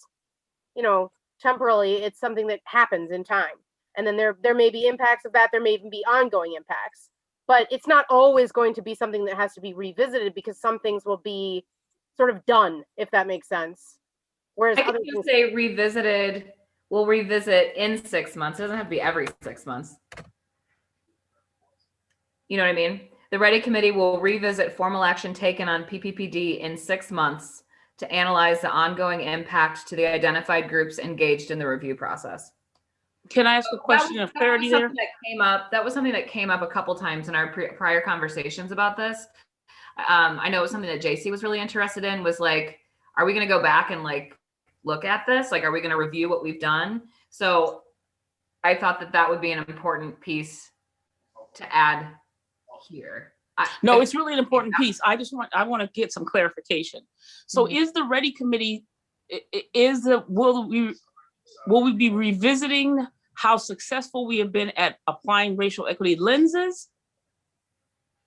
you know, temporally, it's something that happens in time. And then there may be impacts of that. There may even be ongoing impacts, but it's not always going to be something that has to be revisited, because some things will be sort of done, if that makes sense. Whereas I can just say revisited, we'll revisit in 6 months. It doesn't have to be every 6 months. You know what I mean? The REDI committee will revisit formal action taken on PPPD in 6 months to analyze the ongoing impact to the identified groups engaged in the review process. Can I ask a question of clarity there? That was something that came up a couple times in our prior conversations about this. I know it was something that JC was really interested in, was like, are we going to go back and like look at this? Like, are we going to review what we've done? So I thought that would be an important piece to add here. No, it's really an important piece. I want to get some clarification. So is the REDI committee, will we be revisiting how successful we have been at applying racial equity lenses?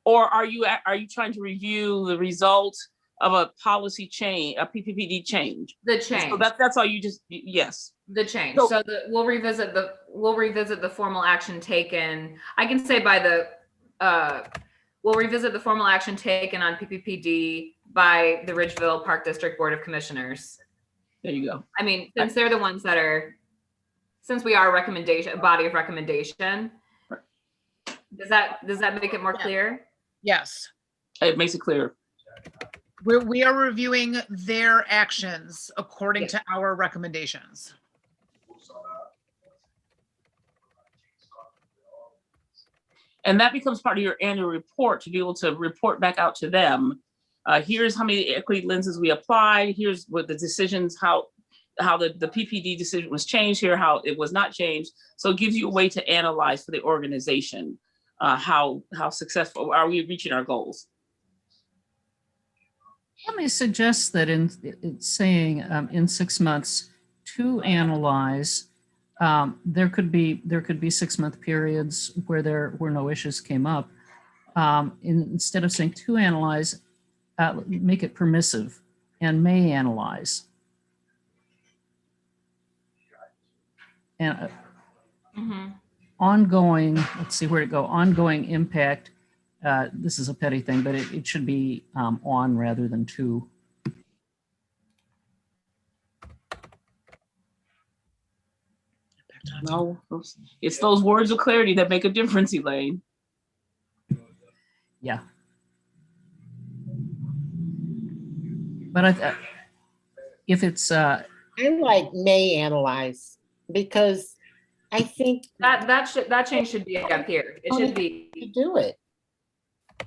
Or are you trying to review the results of a policy change, a PPPD change? The change. So that's all you just, yes. The change. So we'll revisit the formal action taken. I can say we'll revisit the formal action taken on PPPD by the Ridgeville Park District Board of Commissioners. There you go. I mean, since they're the ones that are, since we are a body of recommendation, does that make it more clear? Yes. It makes it clear. We are reviewing their actions according to our recommendations. And that becomes part of your annual report, to be able to report back out to them. Here's how many equity lenses we applied. Here's what the decisions, how the PPD decision was changed here, how it was not changed. So it gives you a way to analyze for the organization, how successful are we reaching our goals. Let me suggest that in saying in 6 months to analyze, there could be 6-month periods where there were no issues came up. Instead of saying to analyze, make it permissive and may analyze. And ongoing, let's see where to go, ongoing impact. This is a petty thing, but it should be on rather than to. No, it's those words of clarity that make a difference, Elaine. Yeah. But if it's I like may analyze, because I think that change should be up here. It should to be, do it.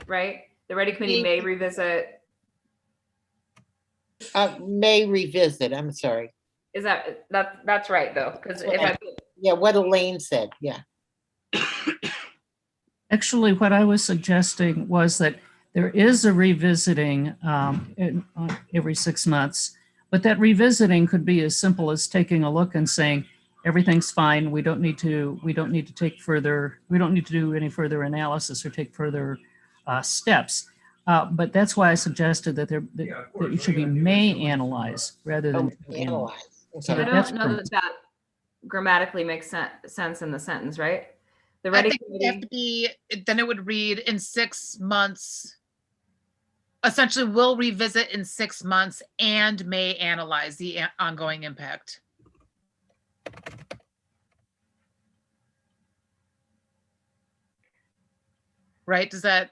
right? The REDI committee may revisit. May revisit, I'm sorry. Is that's right though? Because if I put, Yeah, what Elaine said, yeah. actually what I was suggesting was that there is a revisiting every 6 months, but that revisiting could be as simple as taking a look and saying, everything's fine. We don't need to take further, we don't need to do any further analysis or take further steps. But that's why I suggested that that it should be may analyze rather than Analyze. So Okay. I that's don't know that grammatically makes sense in the sentence, right? The I REDI think it have to be, then it would read in 6 months. Essentially, we'll revisit in 6 months and may analyze the ongoing impact. Right? Does that?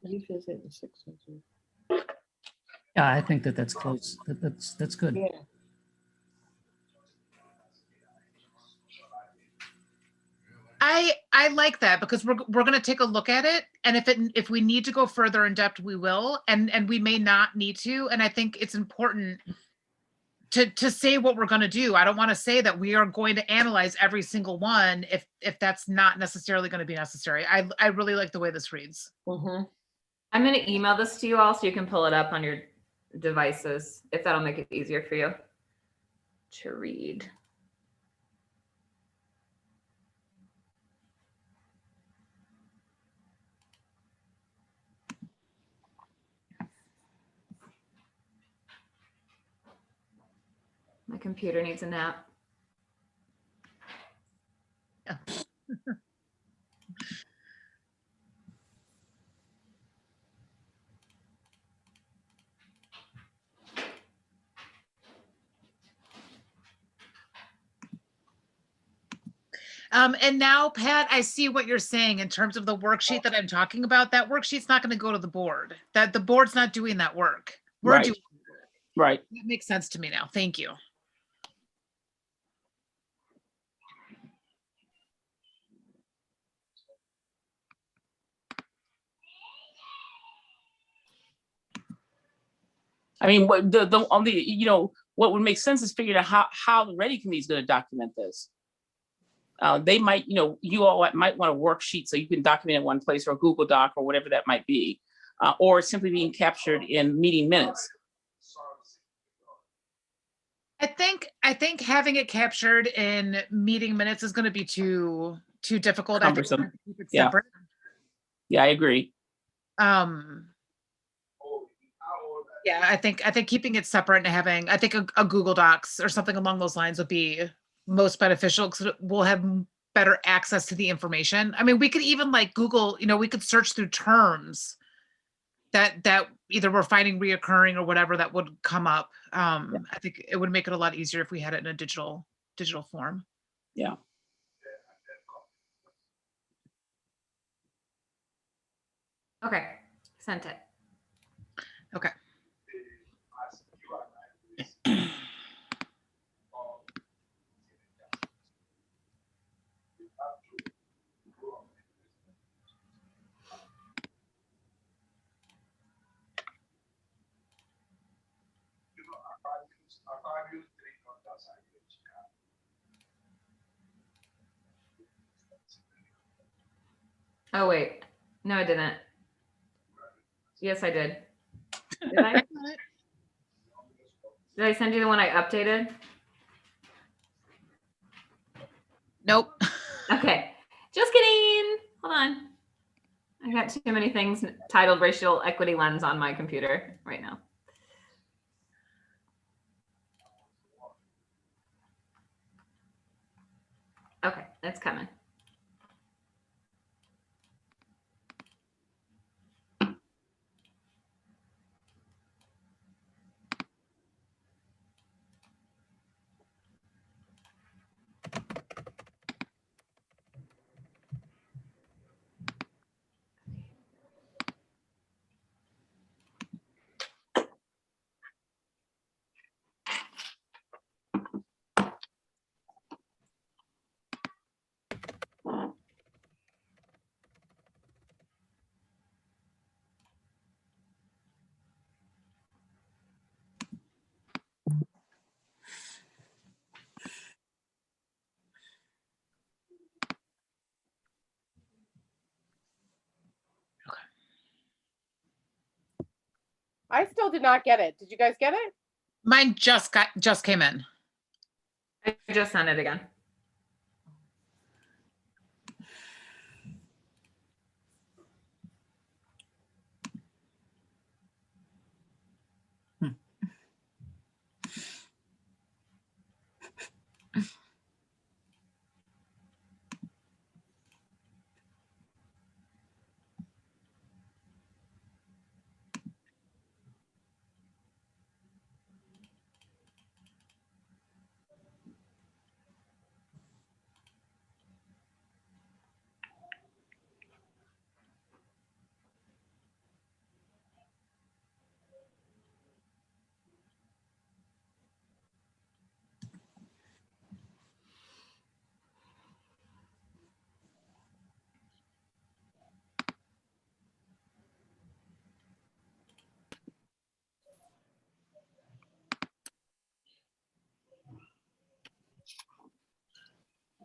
Revisit in 6 months. Yeah, I think that's close. That's good. Yeah. I like that, because we're going to take a look at it, and if we need to go further in depth, we will, and we may not need to. And I think it's important to say what we're going to do. I don't want to say that we are going to analyze every single one if that's not necessarily going to be necessary. I really like the way this reads. Mm-hmm. I'm going to email this to you all so you can pull it up on your devices, if that'll make it easier for you to read. My computer needs a nap. Yeah. And now, Pat, I see what you're saying in terms of the worksheet that I'm talking about. That worksheet's not going to go to the board. That the board's not doing that work. We're Right. doing. Right. That makes sense to me now. Thank you. I mean, what what would make sense is figuring out how the REDI committee is going to document this. They might, you all might want a worksheet so you can document it in one place, or a Google Doc, or whatever that might be, or simply being captured in meeting minutes. I think having it captured in meeting minutes is going to be too difficult. Cumbersome. I think we have to keep it Yeah. separate. Yeah, I agree. Yeah, I think keeping it separate and having, I think a Google Docs or something along those lines would be most beneficial, because we'll have better access to the information. I mean, we could even like Google, we could search through terms that either we're finding reoccurring or whatever that would come up. I think it would make it a lot easier if we had it in a digital form. Yeah. Okay, sent it. Okay. Oh, wait. No, I didn't. Yes, I did. Did I? Did I send you the one I updated? Nope. Okay. Just kidding. Hold on. I got too many things titled racial equity lens on my computer right now. Okay, it's coming. I still did not get it. Did you guys get it? Mine just came in. I just sent it again.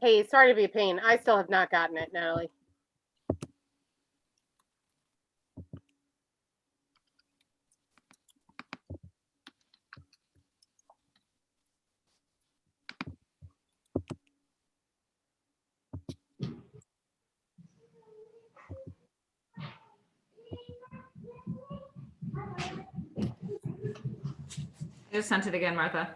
Hey, sorry to be a pain. I still have not gotten it, Natalie. I just sent it again, Martha.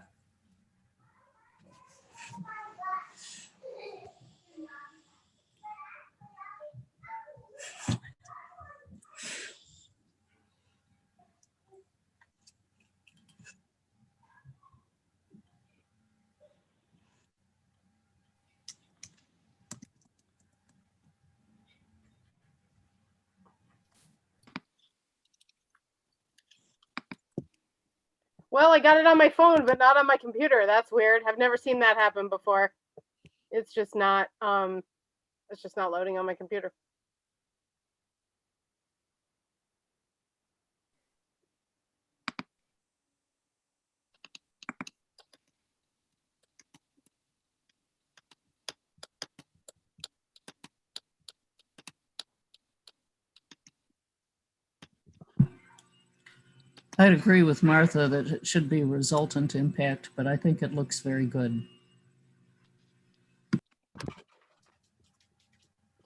Well, I got it on my phone, but not on my computer. That's weird. I've never seen that happen before. It's just not loading on my computer. I'd agree with Martha that it should be resultant impact, but I think it looks very good. Do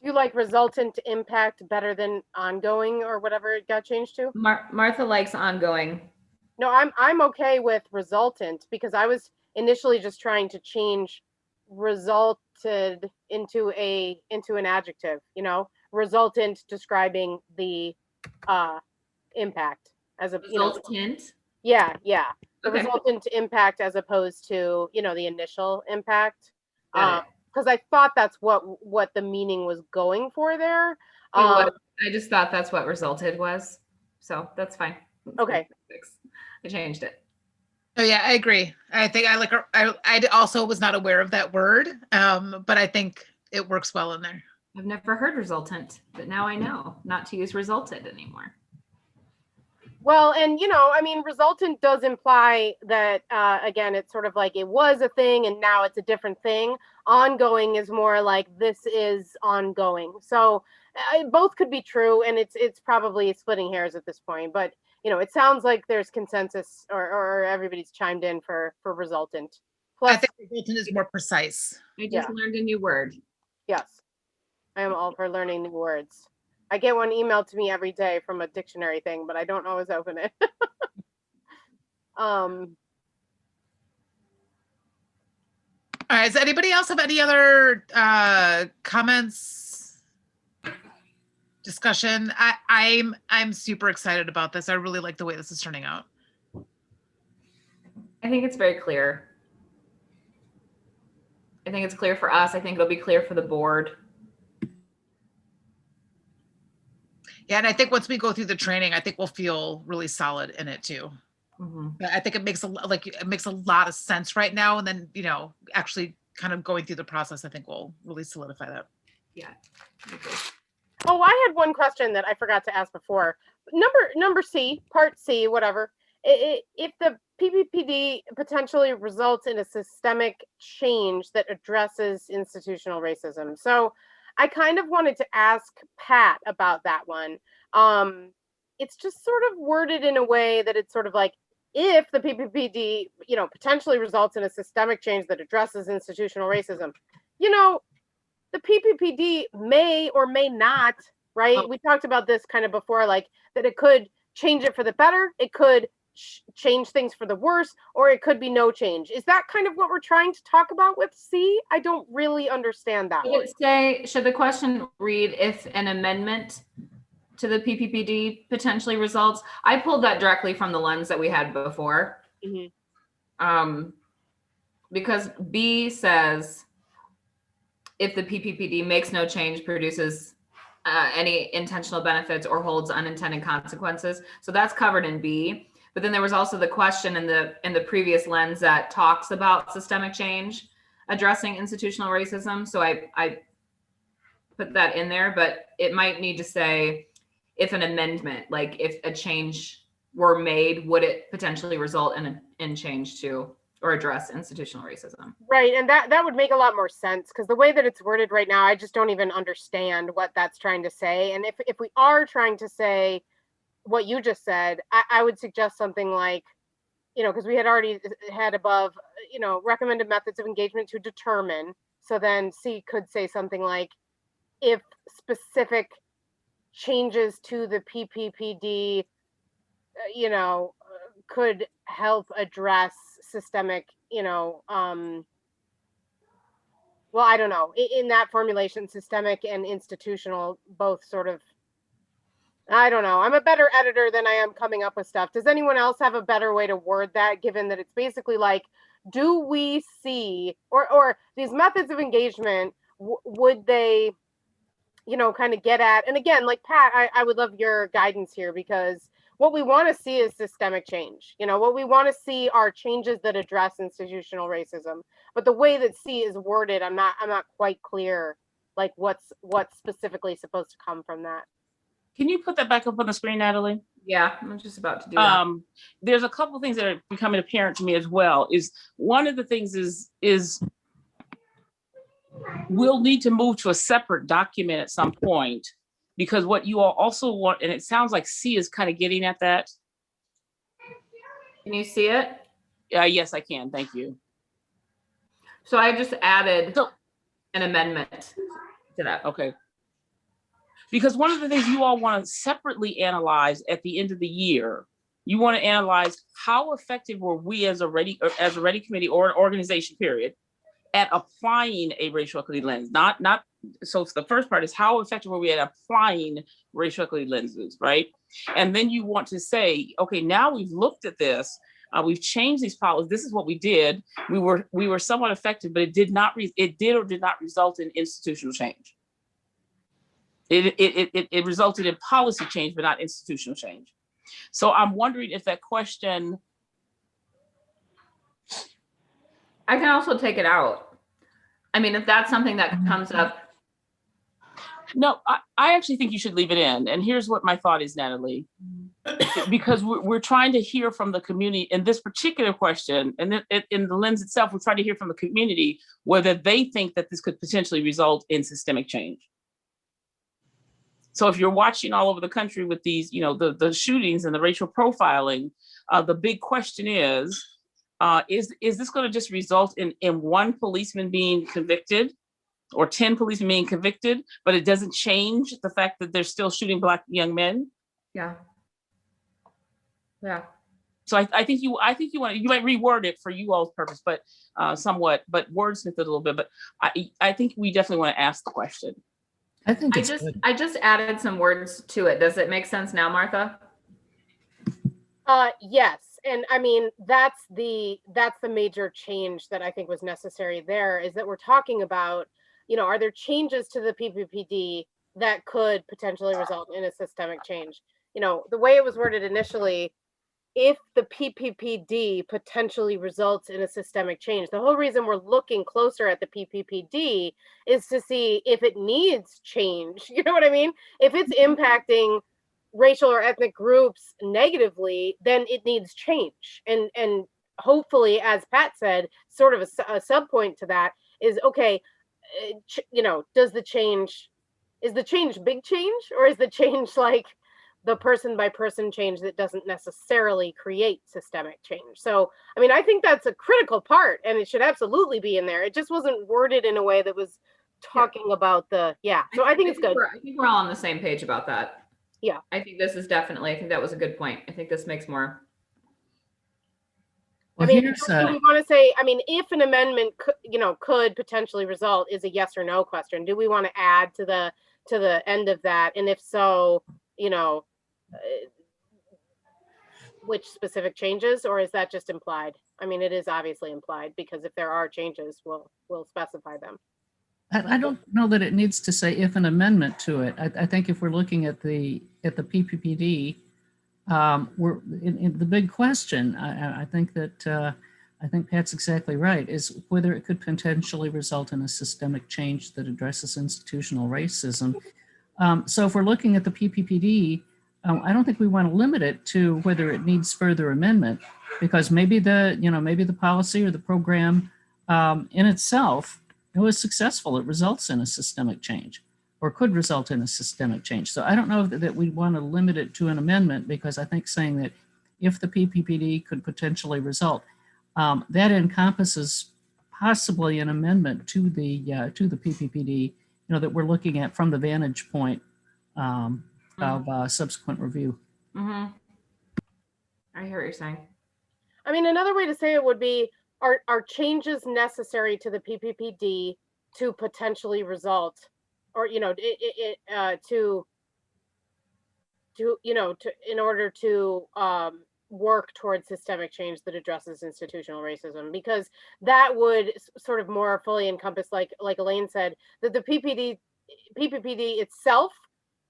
you like resultant impact better than ongoing or whatever it got changed to? Martha likes ongoing. No, I'm okay with resultant because I was initially just trying to change resulted into an adjective, resultant describing the impact as a Resultant. yeah, the Okay. resultant impact as opposed to the initial impact. Got it. Because I thought that's what the meaning was going for there. It was. I just thought that's what resulted was. So that's fine. Okay. I changed it. Oh yeah, I agree. I think I also was not aware of that word, but I think it works well in there. I've never heard resultant, but now I know not to use resulted anymore. Well, and resultant does imply that again, it's sort of like it was a thing and now it's a different thing. ongoing is more like this is ongoing. So both could be true, and it's probably splitting hairs at this point. But it sounds like there's consensus, or everybody's chimed in for resultant. I Plus, think resultant is more precise. I just learned a new word. yes, I am all for learning new words. I get one emailed to me every day from a dictionary thing, but I don't always open it. All right, does anybody else have any other comments, discussion? I'm super excited about this. I really like the way this is turning out. I think it's very clear. I think it's clear for us. I think it'll be clear for the board. Yeah, and I think once we go through the training, I think we'll feel really solid in it too. Mhm. But I think it makes a lot of sense right now, and then actually kind of going through the process, I think will really solidify that. Yeah. Okay. Oh, I had one question that I forgot to ask before. Number C, part C, whatever. If the PPPD potentially results in a systemic change that addresses institutional racism. So I kind of wanted to ask Pat about that one. It's just sort of worded in a way that it's sort of like, if the PPPD, potentially results in a systemic change that addresses institutional racism, the PPPD may or may not, right? Oh. We talked about this kind of before, like that it could change it for the better, it could change things for the worse, or it could be no change. Is that kind of what we're trying to talk about with C? I don't really understand that one. Should the question read if an amendment to the PPPD potentially results? I pulled that directly from the lens that we had before. Mhm. Because B says, if the PPPD makes no change, produces any intentional benefits, or holds unintended consequences. So that's covered in B. But then there was also the question in the previous lens that talks about systemic change addressing institutional racism. So I put that in there, but it might need to say if an amendment, like if a change were made, would it potentially result in change to or address institutional racism? Right, and that would make a lot more sense, because the way that it's worded right now, I just don't even understand what that's trying to say. And if we are trying to say what you just said, I would suggest something like, because we had already had above, recommended methods of engagement to determine. So then C could say something like, if specific changes to the PPPD, could help address systemic, well, I don't know, in that formulation, systemic and institutional both sort of, I don't know. I'm a better editor than I am coming up with stuff. Does anyone else have a better way to word that, given that it's basically like, do we see, or these methods of engagement, would they, kind of get at, and again, like Pat, I would love your guidance here, because what we want to see is systemic change. What we want to see are changes that address institutional racism. But the way that C is worded, I'm not quite clear, like what's specifically supposed to come from that. Can you put that back up on the screen, Natalie? Yeah, I'm just about to do that. There's a couple of things that are becoming apparent to me as well. Is one of the things is we'll need to move to a separate document at some point, because what you all also want, and it sounds like C is kind of getting at that. Can you see it? Yes, I can. Thank you. So I just added an amendment to that. Okay. Because one of the things you all want to separately analyze at the end of the year, you want to analyze how effective were we as a REDI committee or an organization, period, at applying a racial equity lens. So the first part is how effective were we at applying racial equity lenses, right? And then you want to say, okay, now we've looked at this, we've changed these policies. This is what we did. We were somewhat effective, but it did or did not result in institutional change. It resulted in policy change, but not institutional change. So I'm wondering if that question. I can also take it out. I mean, if that's something that comes up. No, I actually think you should leave it in. And here's what my thought is, Natalie. because we're trying to hear from the community in this particular question, and then in the lens itself, we're trying to hear from the community whether they think that this could potentially result in systemic change. So if you're watching all over the country with these, the shootings and the racial profiling, the big question is this going to just result in one policeman being convicted or 10 policemen being convicted, but it doesn't change the fact that they're still shooting Black young men? Yeah. Yeah. So I think you might reword it for you all's purpose, but somewhat, but wordsmith it a little bit. But I think we definitely want to ask the question. I think it's good. I just added some words to it. Does it make sense now, Martha? Yes. And I mean, that's the major change that I think was necessary there, is that we're talking about, are there changes to the PPPD that could potentially result in a systemic change? The way it was worded initially, if the PPPD potentially results in a systemic change. The whole reason we're looking closer at the PPPD is to see if it needs change. You know what I mean? If it's impacting racial or ethnic groups negatively, then it needs change. And hopefully, as Pat said, sort of a sub point to that is, okay, is the change big change, or is the change like the person by person change that doesn't necessarily create systemic change? So, I mean, I think that's a critical part, and it should absolutely be in there. It just wasn't worded in a way that was talking about so I think it's good. I think we're all on the same page about that. Yeah. I think this is definitely, I think that was a good point. I think this makes more. Well, I mean, here's, do we want to say, I mean, if an amendment could potentially result is a yes or no question. Do we want to add to the end of that? And if so, which specific changes, or is that just implied? I mean, it is obviously implied, because if there are changes, we'll specify them. I don't know that it needs to say if an amendment to it. I think if we're looking at the PPPD, we're in the big question. I think that I think Pat's exactly right, is whether it could potentially result in a systemic change that addresses institutional racism. So if we're looking at the PPPD, I don't think we want to limit it to whether it needs further amendment, because maybe the policy or the program in itself is successful. It results in a systemic change, or could result in a systemic change. So I don't know that we want to limit it to an amendment, because I think saying that if the PPPD could potentially result, that encompasses possibly an amendment to the PPPD, that we're looking at from the vantage point of subsequent review. Mm-hmm. I hear what you're saying. I mean, another way to say it would be, are changes necessary to the PPPD to potentially result, or in order to work towards systemic change that addresses institutional racism, because that would sort of more fully encompass, like Elaine said, that the PPPD itself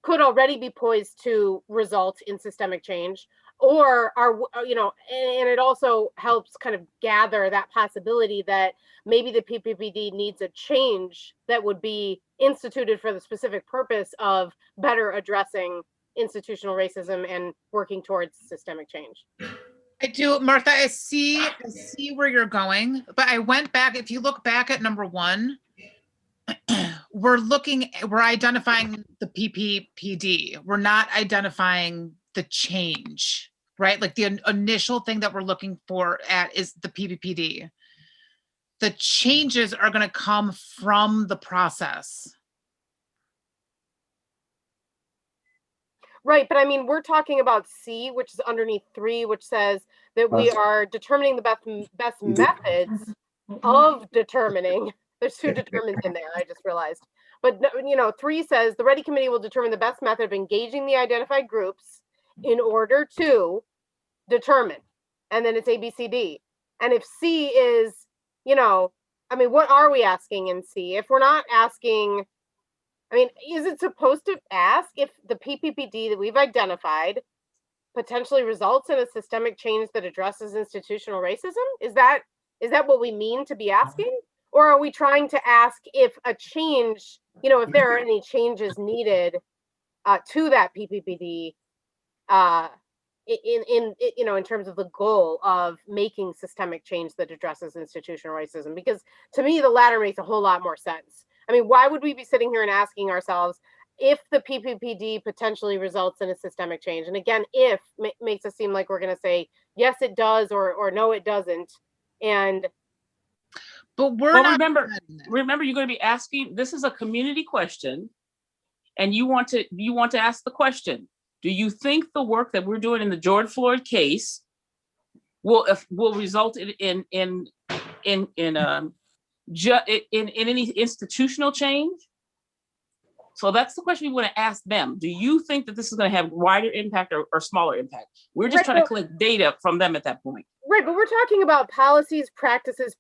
could already be poised to result in systemic change, or and it also helps kind of gather that possibility that maybe the PPPD needs a change that would be instituted for the specific purpose of better addressing institutional racism and working towards systemic change. I do, Martha, I see where you're going, but I went back. If you look back at number 1, we're identifying the PPPD. We're not identifying the change, right? Like the initial thing that we're looking for is the PPPD. The changes are going to come from the process. Right, but I mean, we're talking about C, which is underneath 3, which says that we are determining the best methods of determining. There's 2 determines in there, I just realized. But 3 says the REDI committee will determine the best method of engaging the identified groups in order to determine. And then it's ABCD. And if C is, I mean, what are we asking in C? If we're not asking, I mean, is it supposed to ask if the PPPD that we've identified potentially results in a systemic change that addresses institutional racism? Is that what we mean to be asking? Or are we trying to ask if a change, if there are any changes needed to that PPPD in terms of the goal of making systemic change that addresses institutional racism? Because to me, the latter makes a whole lot more sense. I mean, why would we be sitting here and asking ourselves if the PPPD potentially results in a systemic change? And again, if makes us seem like we're going to say, yes, it does, or no, it doesn't. And But we're Well, not. remember, you're going to be asking, this is a community question, and you want to ask the question, do you think the work that we're doing in the George Floyd case will result in any institutional change? So that's the question you want to ask them. Do you think that this is going to have wider impact or smaller impact? We're just trying to collect data from them at that point. Right, but we're talking about policies, practices,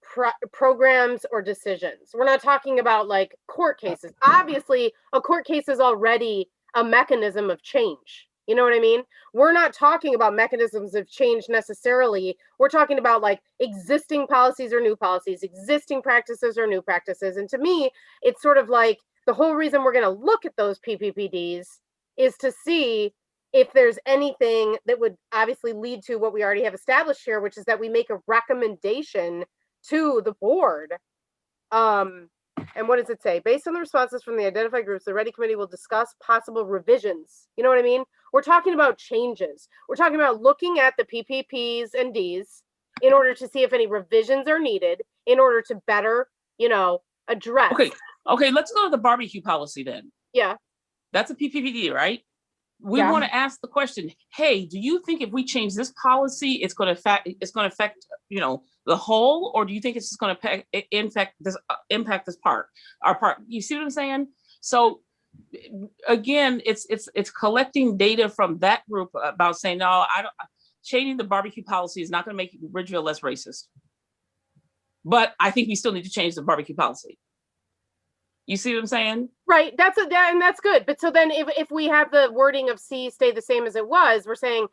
programs, or decisions. We're not talking about like court cases. Obviously, a court case is already a mechanism of change. You know what I mean? We're not talking about mechanisms of change necessarily. We're talking about like existing policies or new policies, existing practices or new practices. And to me, it's sort of like the whole reason we're going to look at those PPPDs is to see if there's anything that would obviously lead to what we already have established here, which is that we make a recommendation to the board. And what does it say? Based on the responses from the identified groups, the REDI committee will discuss possible revisions. You know what I mean? We're talking about changes. We're talking about looking at the PPPs and Ds in order to see if any revisions are needed in order to better, address. Okay, let's go to the barbecue policy then. Yeah. That's a PPPD, right? We want to ask the question, hey, do you think if we change this policy, it's going to affect, the whole, or do you think it's just going to impact this our part? You see what I'm saying? So again, it's collecting data from that group about saying, no, changing the barbecue policy is not going to make Ridgeville less racist. But I think we still need to change the barbecue policy. You see what I'm saying? Right. And that's good. But so then if we have the wording of C stay the same as it was, we're saying,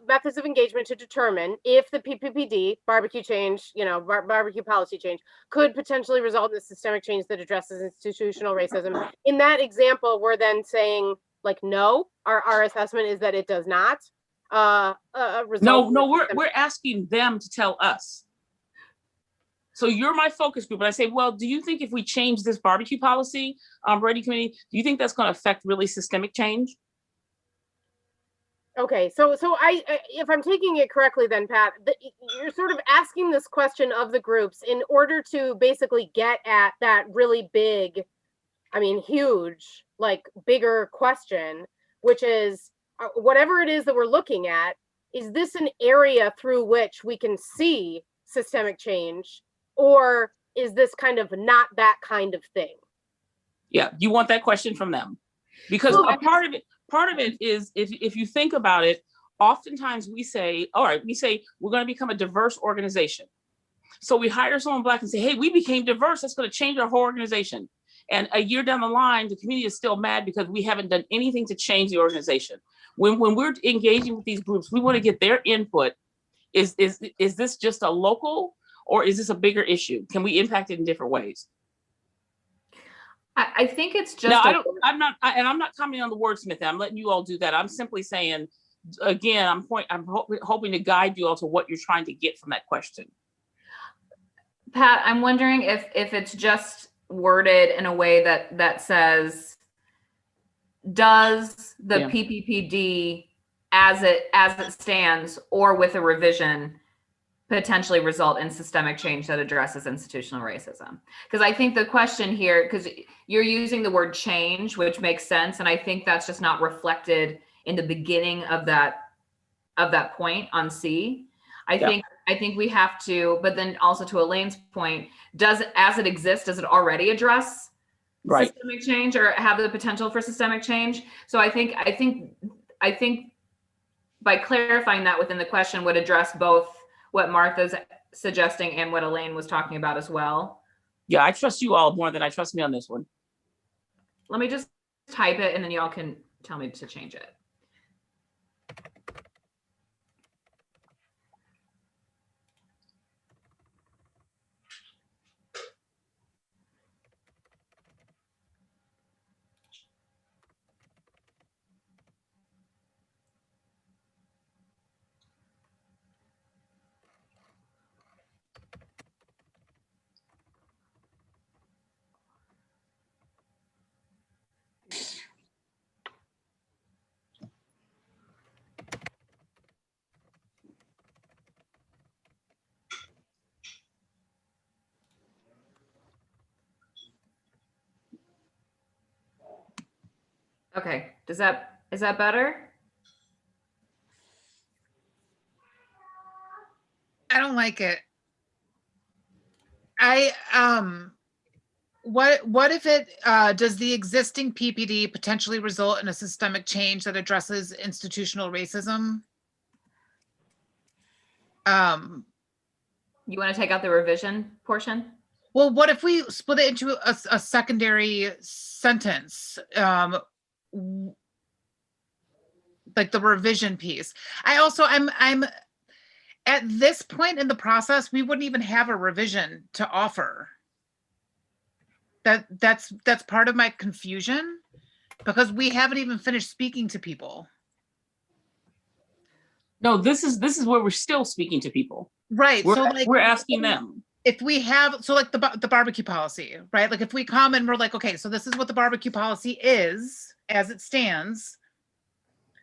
methods of engagement to determine if the PPPD barbecue change, barbecue policy change could potentially result in a systemic change that addresses institutional racism. In that example, we're then saying like, no, our assessment is that it does not result. No, we're asking them to tell us. So you're my focus group. And I say, well, do you think if we change this barbecue policy, REDI committee, do you think that's going to affect really systemic change? Okay, so if I'm taking it correctly then, Pat, you're sort of asking this question of the groups in order to basically get at that really big, huge, like bigger question, which is whatever it is that we're looking at, is this an area through which we can see systemic change? Or is this kind of not that kind of thing? Yeah, you want that question from them. Because part of it is, if you think about it, oftentimes we say, we're going to become a diverse organization. So we hire someone Black and say, hey, we became diverse. That's going to change our whole organization. And a year down the line, the community is still mad because we haven't done anything to change the organization. When we're engaging with these groups, we want to get their input. Is this just a local, or is this a bigger issue? Can we impact it in different ways? I think it's just. No, I'm not commenting on the wordsmith. I'm letting you all do that. I'm simply saying, again, I'm hoping to guide you all to what you're trying to get from that question. Pat, I'm wondering if it's just worded in a way that says, does the PPPD as it stands or with a revision potentially result in systemic change that addresses institutional racism? Because I think the question here, because you're using the word change, which makes sense, and I think that's just not reflected in the beginning of that point on C. I think we have to, but then also to Elaine's point, as it exists, does it already address systemic change or have the potential for systemic change? So I think by clarifying that within the question would address both what Martha's suggesting and what Elaine was talking about as well. Yeah, I trust you all more than I trust me on this one. Let me just type it and then y'all can tell me to change it. Okay, is that better? I don't like it. What if it does the existing PPD potentially result in a systemic change that addresses institutional racism? You want to take out the revision portion? Well, what if we split it into a secondary sentence? Like the revision piece. I'm at this point in the process, we wouldn't even have a revision to offer. That's part of my confusion, because we haven't even finished speaking to people. No, this is where we're still speaking to people. Right. We're, So like we're asking them. if we have, so like the barbecue policy, right? Like if we come and we're like, okay, so this is what the barbecue policy is as it stands,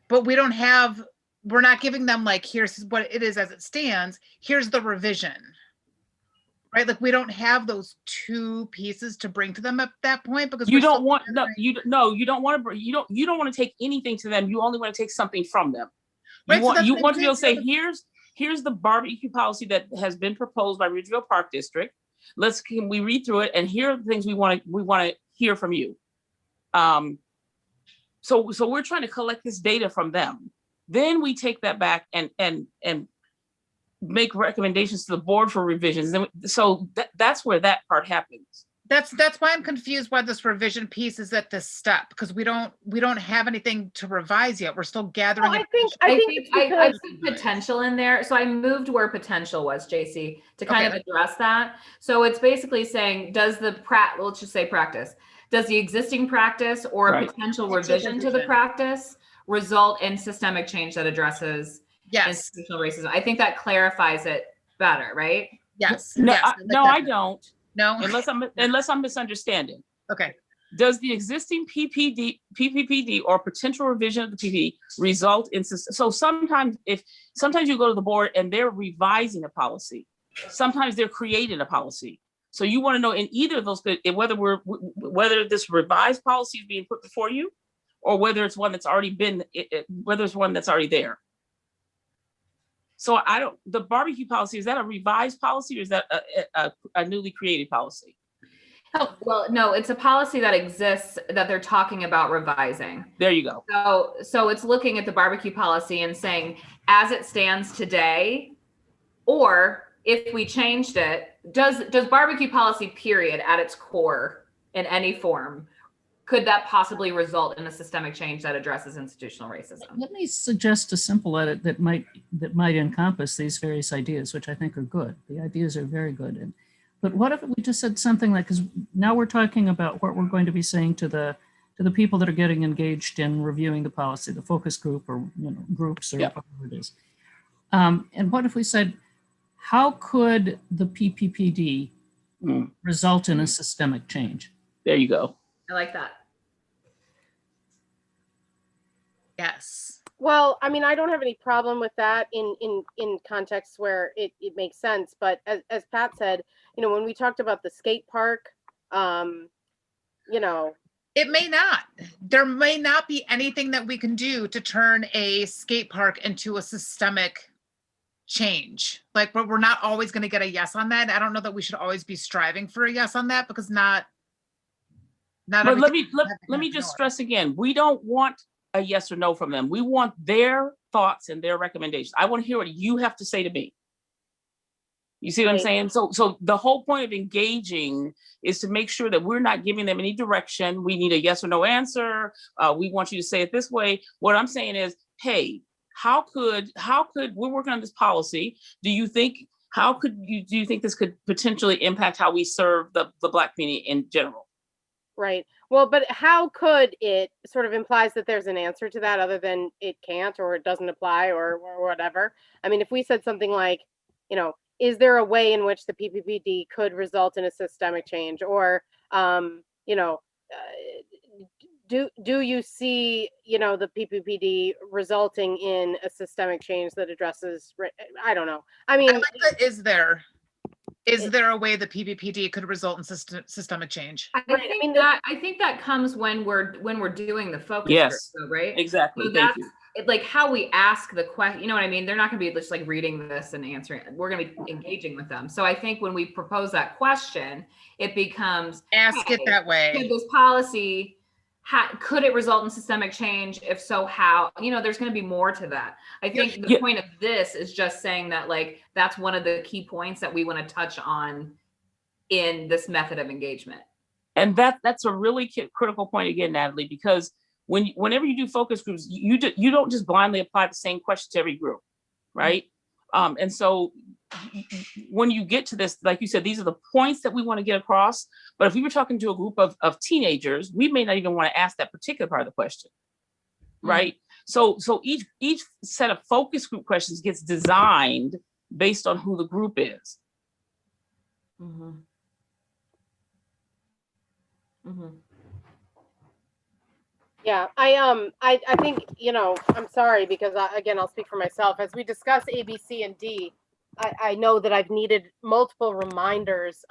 but we're not giving them like, here's what it is as it stands, here's the revision, right? Like we don't have those two pieces to bring to them at that point, because You don't want, you don't want to, you don't want to take anything to them. You only want to take something from them. You Right, so want, that's you what want to I'm be able to say, saying. here's the barbecue policy that has been proposed by Ridgeville Park District. Can we read through it? And here are the things we want to hear from you. So we're trying to collect this data from them. Then we take that back and make recommendations to the board for revisions. So that's where that part happens. That's why I'm confused why this revision piece is at this step, because we don't have anything to revise yet. We're still gathering. Well, information. I put potential in there. So I moved where potential was, JC, to kind of address that. So it's basically saying, does let's just say practice, does the existing practice or a potential revision to the practice result in systemic change that addresses institutional racism? I think that clarifies it better, right? Yes. No, yes, I don't. No, Unless I'm misunderstanding. Okay. Does the existing PPPD or potential revision of the PPP result in, so sometimes you go to the board and they're revising a policy, sometimes they're creating a policy. So you want to know in either of those, whether this revised policy is being put before you, or whether it's one that's already been, whether it's one that's already there. So the barbecue policy, is that a revised policy, or is that a newly created policy? Oh, well, no, it's a policy that exists that they're talking about revising. There you go. So it's looking at the barbecue policy and saying, as it stands today, or if we changed it, does barbecue policy period at its core in any form, could that possibly result in a systemic change that addresses institutional racism? Let me suggest a simple edit that might encompass these various ideas, which I think are good. The ideas are very good. But what if we just said something like, because now we're talking about what we're going to be saying to the people that are getting engaged in reviewing the policy, the focus group, or groups, or whatever it is. And what if we said, how could the PPPD result in a systemic change? There you go. I like that. Yes. Well, I mean, I don't have any problem with that in contexts where it makes sense. But as Pat said, when we talked about the skate park, it may not. There may not be anything that we can do to turn a skate park into a systemic change. Like, we're not always going to get a yes on that. I don't know that we should always be striving for a yes on that, because not. But let me just stress again, we don't want a yes or no from them. We want their thoughts and their recommendations. I want to hear what you have to say to me. You see what I'm saying? So the whole point of engaging is to make sure that we're not giving them any direction. We need a yes or no answer. We want you to say it this way. What I'm saying is, hey, how could we're working on this policy? Do you think this could potentially impact how we serve the Black community in general? Right. Well, but how could it sort of implies that there's an answer to that other than it can't, or it doesn't apply, or whatever. I mean, if we said something like, is there a way in which the PPPD could result in a systemic change, or, do you see, the PPPD resulting in a systemic change that addresses, I don't know. I mean, is there? Is there a way the PPPD could result in systemic change? I Right, I think mean, that comes when we're doing the focus group, Yes, though, right? exactly. So Thank that's you. like how we ask the question. You know what I mean? They're not going to be just like reading this and answering it. We're going to be engaging with them. So I think when we propose that question, it becomes Ask it that could way. this policy could it result in systemic change? If so, how? You know, there's going to be more to that. I think the point of this is just saying that, like, that's one of the key points that we want to touch on in this method of engagement. And that's a really critical point again, Natalie, because whenever you do focus groups, you don't just blindly apply the same question to every group, right? And so when you get to this, like you said, these are the points that we want to get across. But if we were talking to a group of teenagers, we may not even want to ask that particular part of the question, right? So each set of focus group questions gets designed based on who the group is. Yeah, I think, you know, I'm sorry, because again, I'll speak for myself. As we discuss A, B, C, and D, I know that I've needed multiple reminders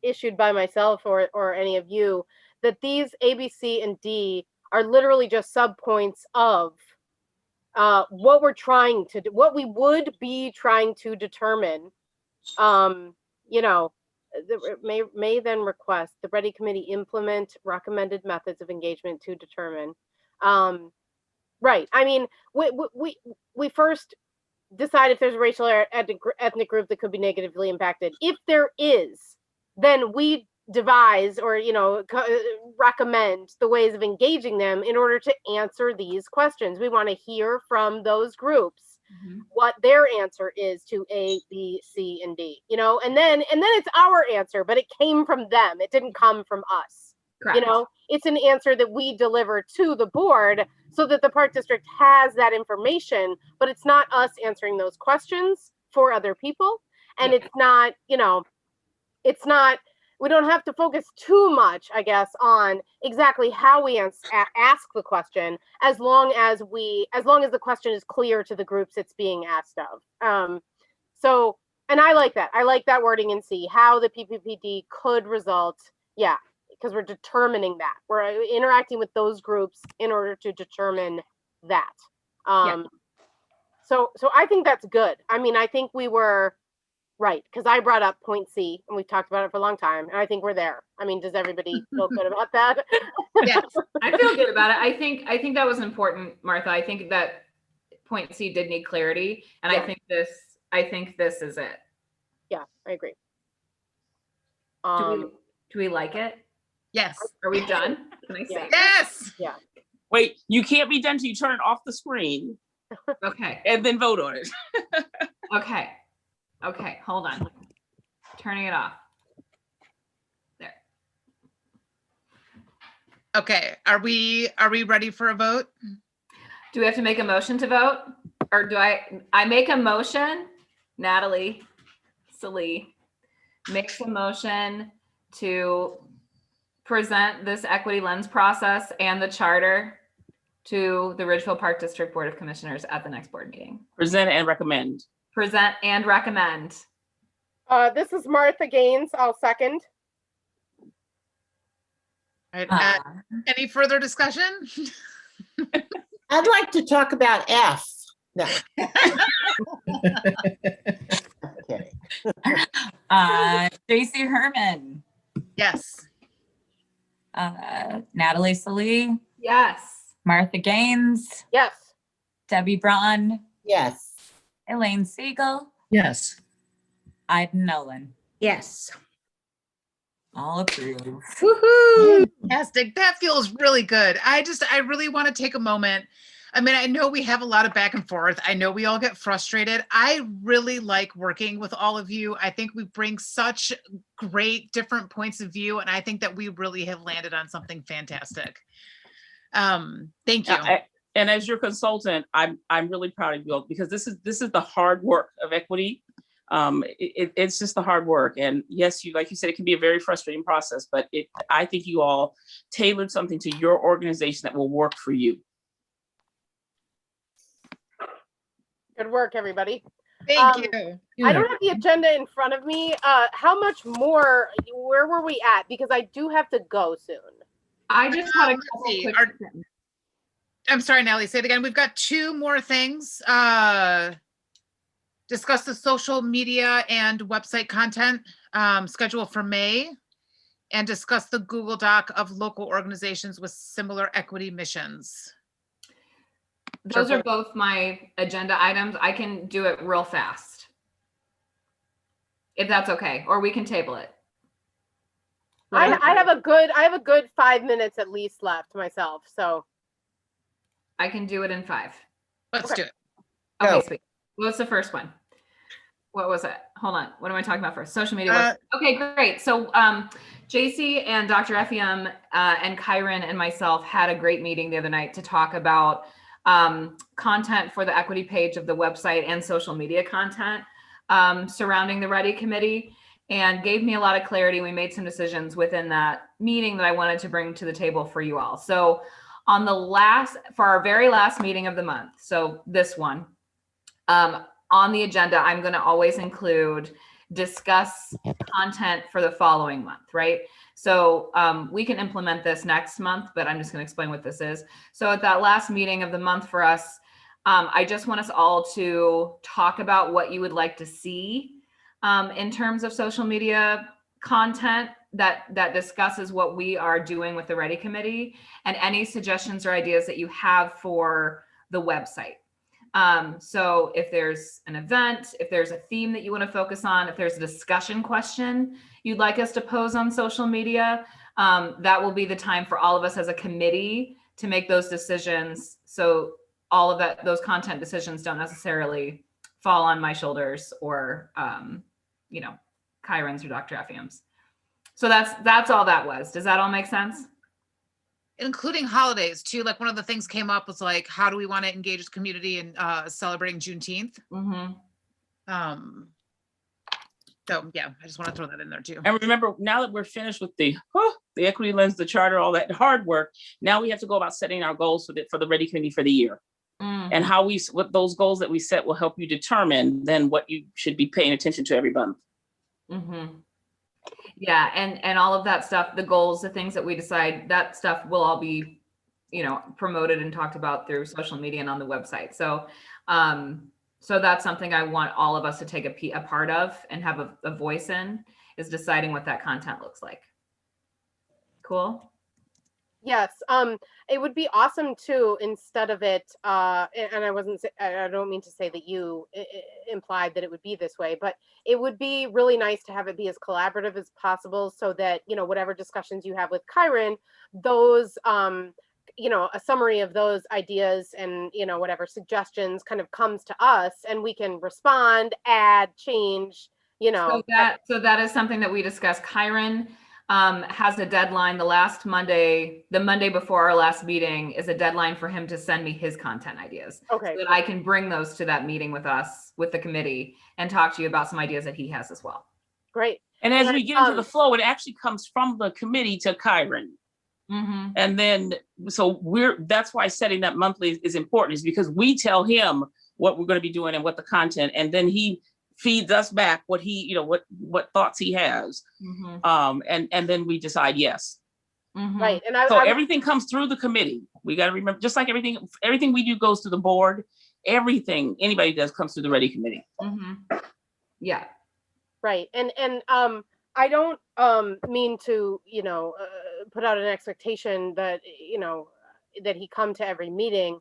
issued by myself or any of you that these A, B, C, and D are literally just subpoints of what we're trying to do, what we would be trying to determine. You know, may then request the REDI committee implement recommended methods of engagement to determine. Right. I mean, we first decide if there's a racial or ethnic group that could be negatively impacted. If there is, then we devise or, you know, recommend the ways of engaging them in order to answer these questions. We want to hear from those groups what their answer is to A, B, C, and D, you know, and then it's our answer, but it came from them. It didn't come from us. Correct. You know, it's an answer that we deliver to the board so that the park district has that information, but it's not us answering those questions for other people. And it's not, you know, it's not, we don't have to focus too much, I guess, on exactly how we ask the question, as long as the question is clear to the groups it's being asked of. So, and I like that. I like that wording in C, how the PPPD could result. Yeah, because we're determining that. We're interacting with those groups in order to determine that. So I think that's good. I mean, I think we were right, because I brought up point C, and we've talked about it for a long time, and I think we're there. I mean, does everybody feel good about that? Yes, I feel good about it. I think that was important, Martha. I think that point C did need clarity, and yeah. I think this is it. Yeah, I agree. Do we like it? Yes. Are we done? Can I say yes? Yeah. Wait, you can't be done till you turn it off the screen. Okay. And then vote on it. Okay, hold on. Turning it off. There. Okay, are we ready for a vote? Do we have to make a motion to vote? Or do I make a motion? Natalie Salee makes a motion to present this equity lens process and the charter to the Ridgefield Park District Board of Commissioners at the next board meeting. Present and recommend. Present and recommend. This is Martha Gaines. I'll second. All right, any further discussion? I'd like to talk about F. No. Okay. Tracy Herman. Yes. Natalie Salee. Yes. Martha Gaines. Yes. Debbie Braun. Yes. Elaine Siegel. Yes. Iden Nolan. Yes. All approved. Woohoo! Fantastic. That feels really good. I really want to take a moment. I mean, I know we have a lot of back and forth. I know we all get frustrated. I really like working with all of you. I think we bring such great different points of view, and I think that we really have landed on something fantastic. Thank you. And as your consultant, I'm really proud of you all, because this is the hard work of equity. It's just the hard work. And yes, like you said, it can be a very frustrating process, but I think you all tailored something to your organization that will work for you. Good work, everybody. Thank you. I don't have the agenda in front of me. How much more, where were we at? Because I do have to go soon. I just had a Let's couple see, quick. I'm sorry, Natalie, say it again. We've got 2 more things. Discuss the social media and website content schedule for May, and discuss the Google Doc of local organizations with similar equity missions. Those are both my agenda items. I can do it real fast, if that's okay, or we can table it. I have a good 5 minutes at least left myself, so. I can do it in 5. Let's do it. Okay, Go. sweet. What's the first one? What was it? Hold on. What am I talking about first? Social media. Okay, great. So JC and Dr. Effiam and Kyron and myself had a great meeting the other night to talk about content for the equity page of the website and social media content surrounding the REDI committee, and gave me a lot of clarity. We made some decisions within that meeting that I wanted to bring to the table for you all. So on for our very last meeting of the month, so this one, on the agenda, I'm going to always include discuss content for the following month, right? So we can implement this next month, but I'm just going to explain what this is. So at that last meeting of the month for us, I just want us all to talk about what you would like to see in terms of social media content that discusses what we are doing with the REDI committee, and any suggestions or ideas that you have for the website. So if there's an event, if there's a theme that you want to focus on, if there's a discussion question you'd like us to pose on social media, that will be the time for all of us as a committee to make those decisions. So all of those content decisions don't necessarily fall on my shoulders or, Kyron's or Dr. Effiam's. So that's all that was. Does that all make sense? Including holidays too. Like one of the things came up was like, how do we want to engage the community in celebrating Juneteenth? Mm-hmm. So yeah, I just want to throw that in there too. And remember, now that we're finished with the equity lens, the charter, all that hard work, now we have to go about setting our goals for the REDI committee for the year. Mm-hmm. And what those goals that we set will help you determine then what you should be paying attention to every month. Mm-hmm. Yeah, and all of that stuff, the goals, the things that we decide, that stuff will all be, promoted and talked about through social media and on the website. So, so that's something I want all of us to take a part of and have a voice in, is deciding what that content looks like. Cool. Yes, it would be awesome too, instead of it, and I don't mean to say that you implied that it would be this way, but it would be really nice to have it be as collaborative as possible, so that, whatever discussions you have with Kyron, those, a summary of those ideas and, whatever suggestions kind of comes to us, and we can respond, add, change, So that is something that we discussed. Kyron has a deadline. The Monday before our last meeting is a deadline for him to send me his content ideas. Okay. So that I can bring those to that meeting with us, with the committee, and talk to you about some ideas that he has as well. Great. And as we get into the flow, it actually comes from the committee to Kyron. Mm-hmm. And then, so that's why setting that monthly is important, is because we tell him what we're going to be doing and what the content, and then he feeds us back what he, what thoughts he has. Mm-hmm. And then we decide yes. Mm-hmm. Right. And everything comes through the committee. We got to remember, just like everything we do goes to the board. Everything anybody does comes through the REDI committee. Mm-hmm. Yeah. Right. And I don't mean to, put out an expectation that, that he come to every meeting.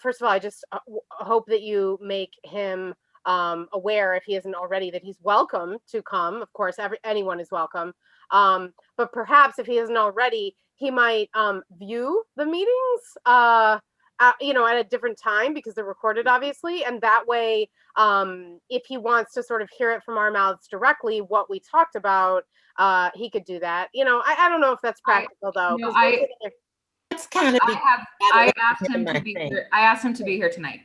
First of all, I just hope that you make him aware, if he isn't already, that he's welcome to come. Of course, anyone is welcome. But perhaps if he isn't already, he might view the meetings at a different time, because they're recorded, obviously. And that way, if he wants to sort of hear it from our mouths directly, what we talked about, he could do that. I don't know if that's practical, though. No, It's kind of. I asked him to be here. I asked him to be here tonight.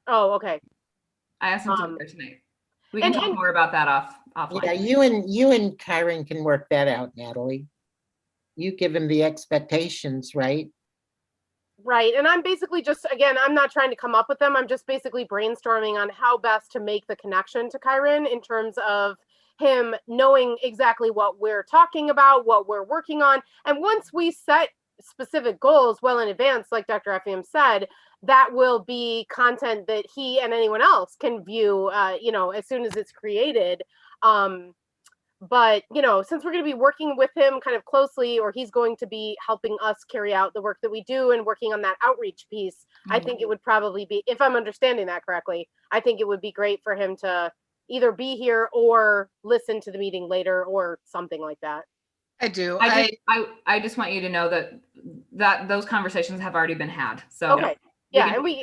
Oh, okay. I asked him to be here tonight. We can talk more about that offline. Yeah, you and Kyron can work that out, Natalie. You give him the expectations, right? Right. And I'm basically just, again, I'm not trying to come up with them. I'm just basically brainstorming on how best to make the connection to Kyron in terms of him knowing exactly what we're talking about, what we're working on. And once we set specific goals well in advance, like Dr. Effiam said, that will be content that he and anyone else can view, you know, as soon as it's created. But, you know, since we're going to be working with him kind of closely, or he's going to be helping us carry out the work that we do and working on that outreach piece, I think it would probably be, if I'm understanding that correctly, I think it would be great for him to either be here or listen to the meeting later or something like that. I do. I just want you to know that those conversations have already been had. So Okay. Yeah. And we,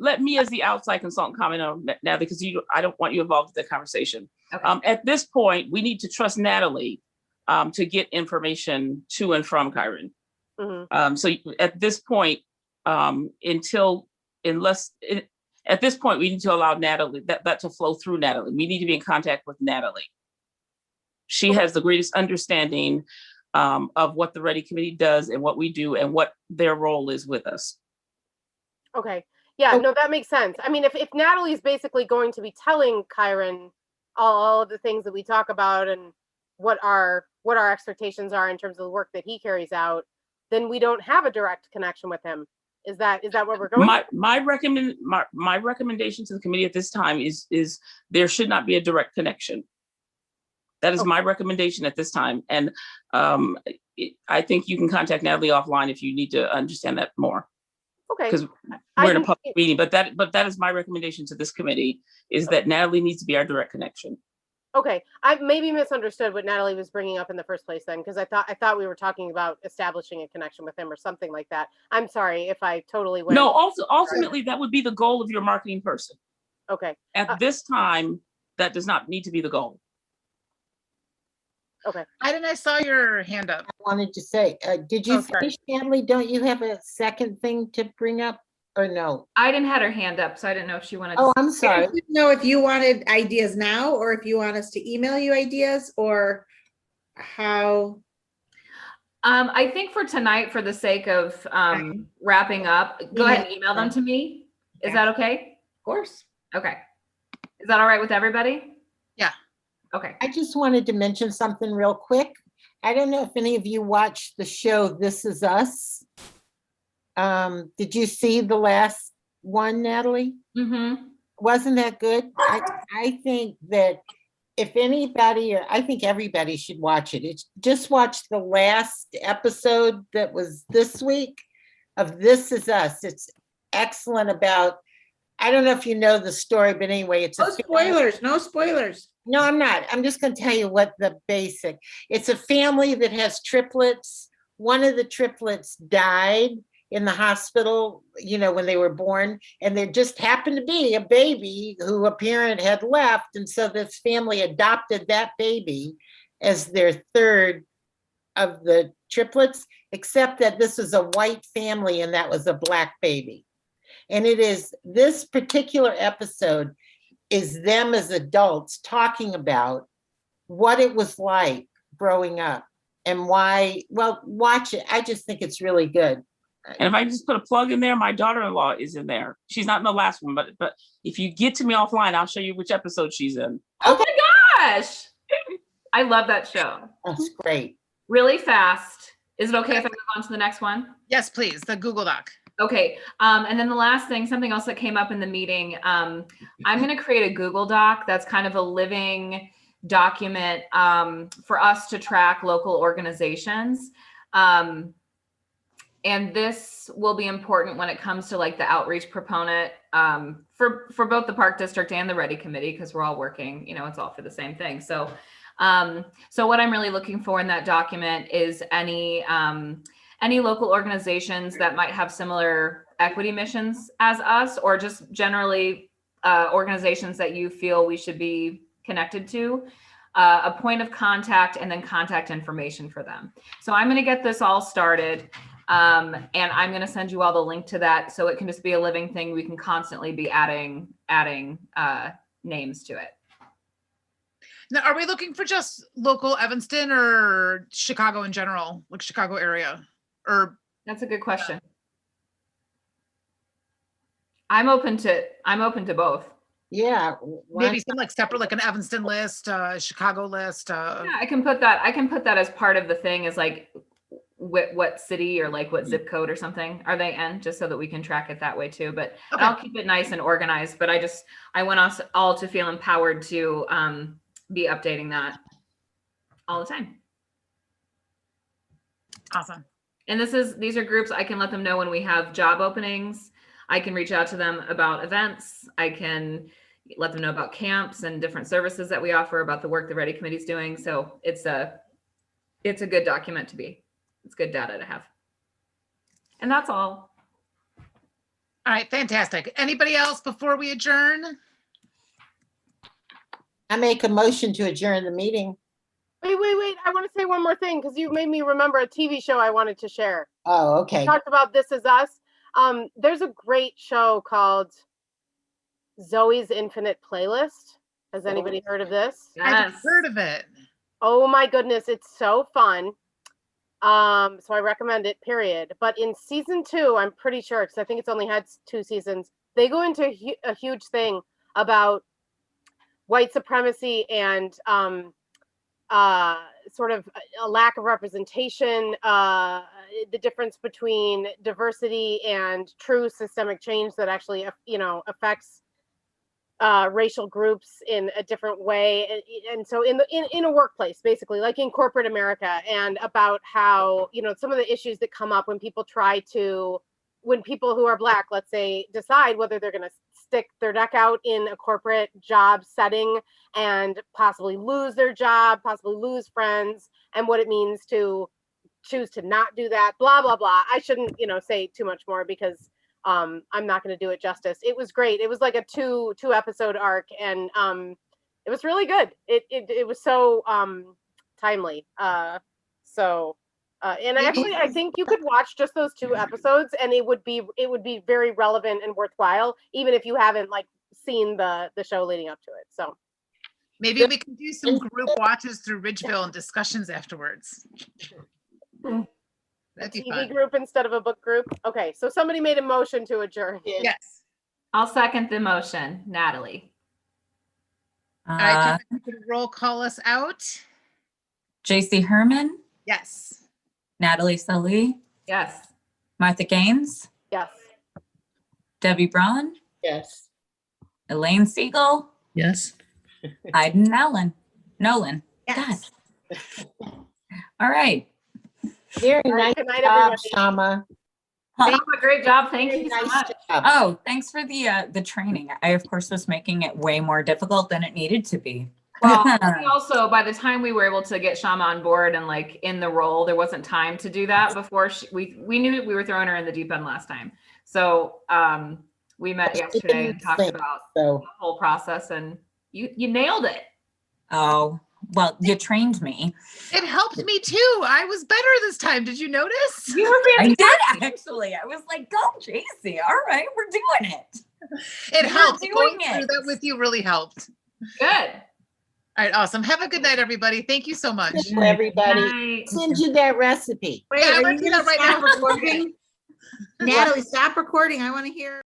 let me as the outside consultant comment on that now, because I don't want you involved in the conversation. Okay. At this point, we need to trust Natalie to get information to and from Kyron. Mhm. So at this point, at this point, we need to allow Natalie that to flow through Natalie. We need to be in contact with Natalie. She has the greatest understanding of what the REDI committee does and what we do and what their role is with us. Okay. Yeah, no, that makes sense. I mean, if Natalie is basically going to be telling Kyron all of the things that we talk about and what our expectations are in terms of the work that he carries out, then we don't have a direct connection with him. Is that where we're going? My recommendation to the committee at this time is there should not be a direct connection. That is my recommendation at this time. And I think you can contact Natalie offline if you need to understand that more. Okay. Because we're in a public meeting, but that is my recommendation to this committee, is that Natalie needs to be our direct connection. Okay. I maybe misunderstood what Natalie was bringing up in the first place then, because I thought we were talking about establishing a connection with him or something like that. I'm sorry if I totally went. No, also ultimately that would be the goal of your marketing person. Okay. At this time, that does not need to be the goal. Okay. I saw your hand up. I wanted to say, did you finish, Natalie? Don't you have a second thing to bring up, or no? I didn't have her hand up, so I didn't know if she wanted Oh, to. I'm sorry. I didn't know if you wanted ideas now, or if you want us to email you ideas, or how. I think for tonight, for the sake of wrapping up, go ahead and email them to me. Is that okay? Of course. Okay. Is that all right with everybody? Yeah. Okay. I just wanted to mention something real quick. I don't know if any of you watched the show This Is Us. Did you see the last one, Natalie? Mm-hmm. Wasn't that good? I think that if anybody, or I think everybody should watch it. It's just watch the last episode that was this week of This Is Us. It's excellent about, I don't know if you know the story, but anyway, it's No spoilers, no spoilers. No, I'm not. I'm just going to tell you what the basic. It's a family that has triplets. One of the triplets died in the hospital, you know, when they were born, and there just happened to be a baby who a parent had left. And so this family adopted that baby as their third of the triplets, except that this is a white family and that was a black baby. And it is, this particular episode is them as adults talking about what it was like growing up and why. Well, watch it. I just think it's really good. And if I just put a plug in there, my daughter-in-law is in there. She's not in the last one, but if you get to me offline, I'll show you which episode she's in. Oh my gosh. I love that show. That's great. Really fast. Is it okay if I move on to the next one? Yes, please. The Google Doc. Okay. And then the last thing, something else that came up in the meeting, I'm going to create a Google Doc that's kind of a living document for us to track local organizations. And this will be important when it comes to like the outreach proponent for both the Park District and the REDI Committee, because we're all working, you know, it's all for the same thing. So, so what I'm really looking for in that document is any local organizations that might have similar equity missions as us, or just generally organizations that you feel we should be connected to, a point of contact, and then contact information for them. So I'm going to get this all started. And I'm going to send you all the link to that, so it can just be a living thing. We can constantly be adding names to it. Now, are we looking for just local Evanston or Chicago in general, like Chicago area? or That's a good question. I'm open to both. Yeah. maybe some like separate, like an Evanston list, Chicago list. Yeah, I can put that as part of the thing, is like what city or like what zip code or something are they in, just so that we can track it that way too. But Okay. I'll keep it nice and organized. But I want us all to feel empowered to be updating that all the time. Awesome. And these are groups I can let them know when we have job openings. I can reach out to them about events. I can let them know about camps and different services that we offer, about the work the REDI committee is doing. So it's a good document to be. It's good data to have. And that's all. All right, fantastic. Anybody else before we adjourn? I make a motion to adjourn the meeting. Wait. I want to say one more thing because you made me remember a TV show I wanted to share. Oh, We okay. talked about This Is Us. There's a great show called Zoe's Infinite Playlist. Has anybody heard of this? I've heard of it. Oh my goodness, it's so fun. So I recommend it, period. But in season 2, I'm pretty sure, because I think it's only had 2 seasons, they go into a huge thing about white supremacy and sort of a lack of representation, the difference between diversity and true systemic change that actually, affects racial groups in a different way, and so in a workplace, basically, like in corporate America, and about how some of the issues that come up when people who are Black, let's say, decide whether they're going to stick their neck out in a corporate job setting and possibly lose their job, possibly lose friends, and what it means to choose to not do that. Blah blah blah. I shouldn't say too much more because I'm not going to do it justice. It was great. It was like a two episode arc, and it was really good. It was so timely. And actually, I think you could watch just those 2 episodes, and it would be very relevant and worthwhile, even if you haven't seen the show leading up to it. So maybe we can do some group watches through Ridgeville and discussions afterwards. That'd be TV fun. group instead of a book group. Okay, so somebody made a motion to adjourn. Yes. I'll second the motion. Natalie. All right, you can roll call us out. JC Herman, Yes. Natalie Sully, Yes. Martha Gaines, Yes. Debbie Braun, Yes. Elaine Siegel, Yes. Iden Nolan. Yes. God. All right. Very All right, nice good night, job, everybody. Shama. Shama, great job. Thank Very you so nice much. job. Oh, thanks for the training. I, of course, was making it way more difficult than it needed to be. Well, we also, by the time we were able to get Shama on board and in the role, there wasn't time to do that before we knew we were throwing her in the deep end last time. So we met yesterday and talked about the whole process, and you nailed it. Oh, well, you trained me. It helped me too. I was better this time. Did you notice? You were I fantastic. did actually. I was like, go, JC. All right, we're doing it. It You're helped. doing Going through it. that with you really helped. Good. All right, awesome. Have a good night, everybody. Thank you so much. For everybody. Night. Send you that recipe. Wait, Yeah, are let's you do that gonna right now. stop recording? Natalie, stop recording. I want to hear.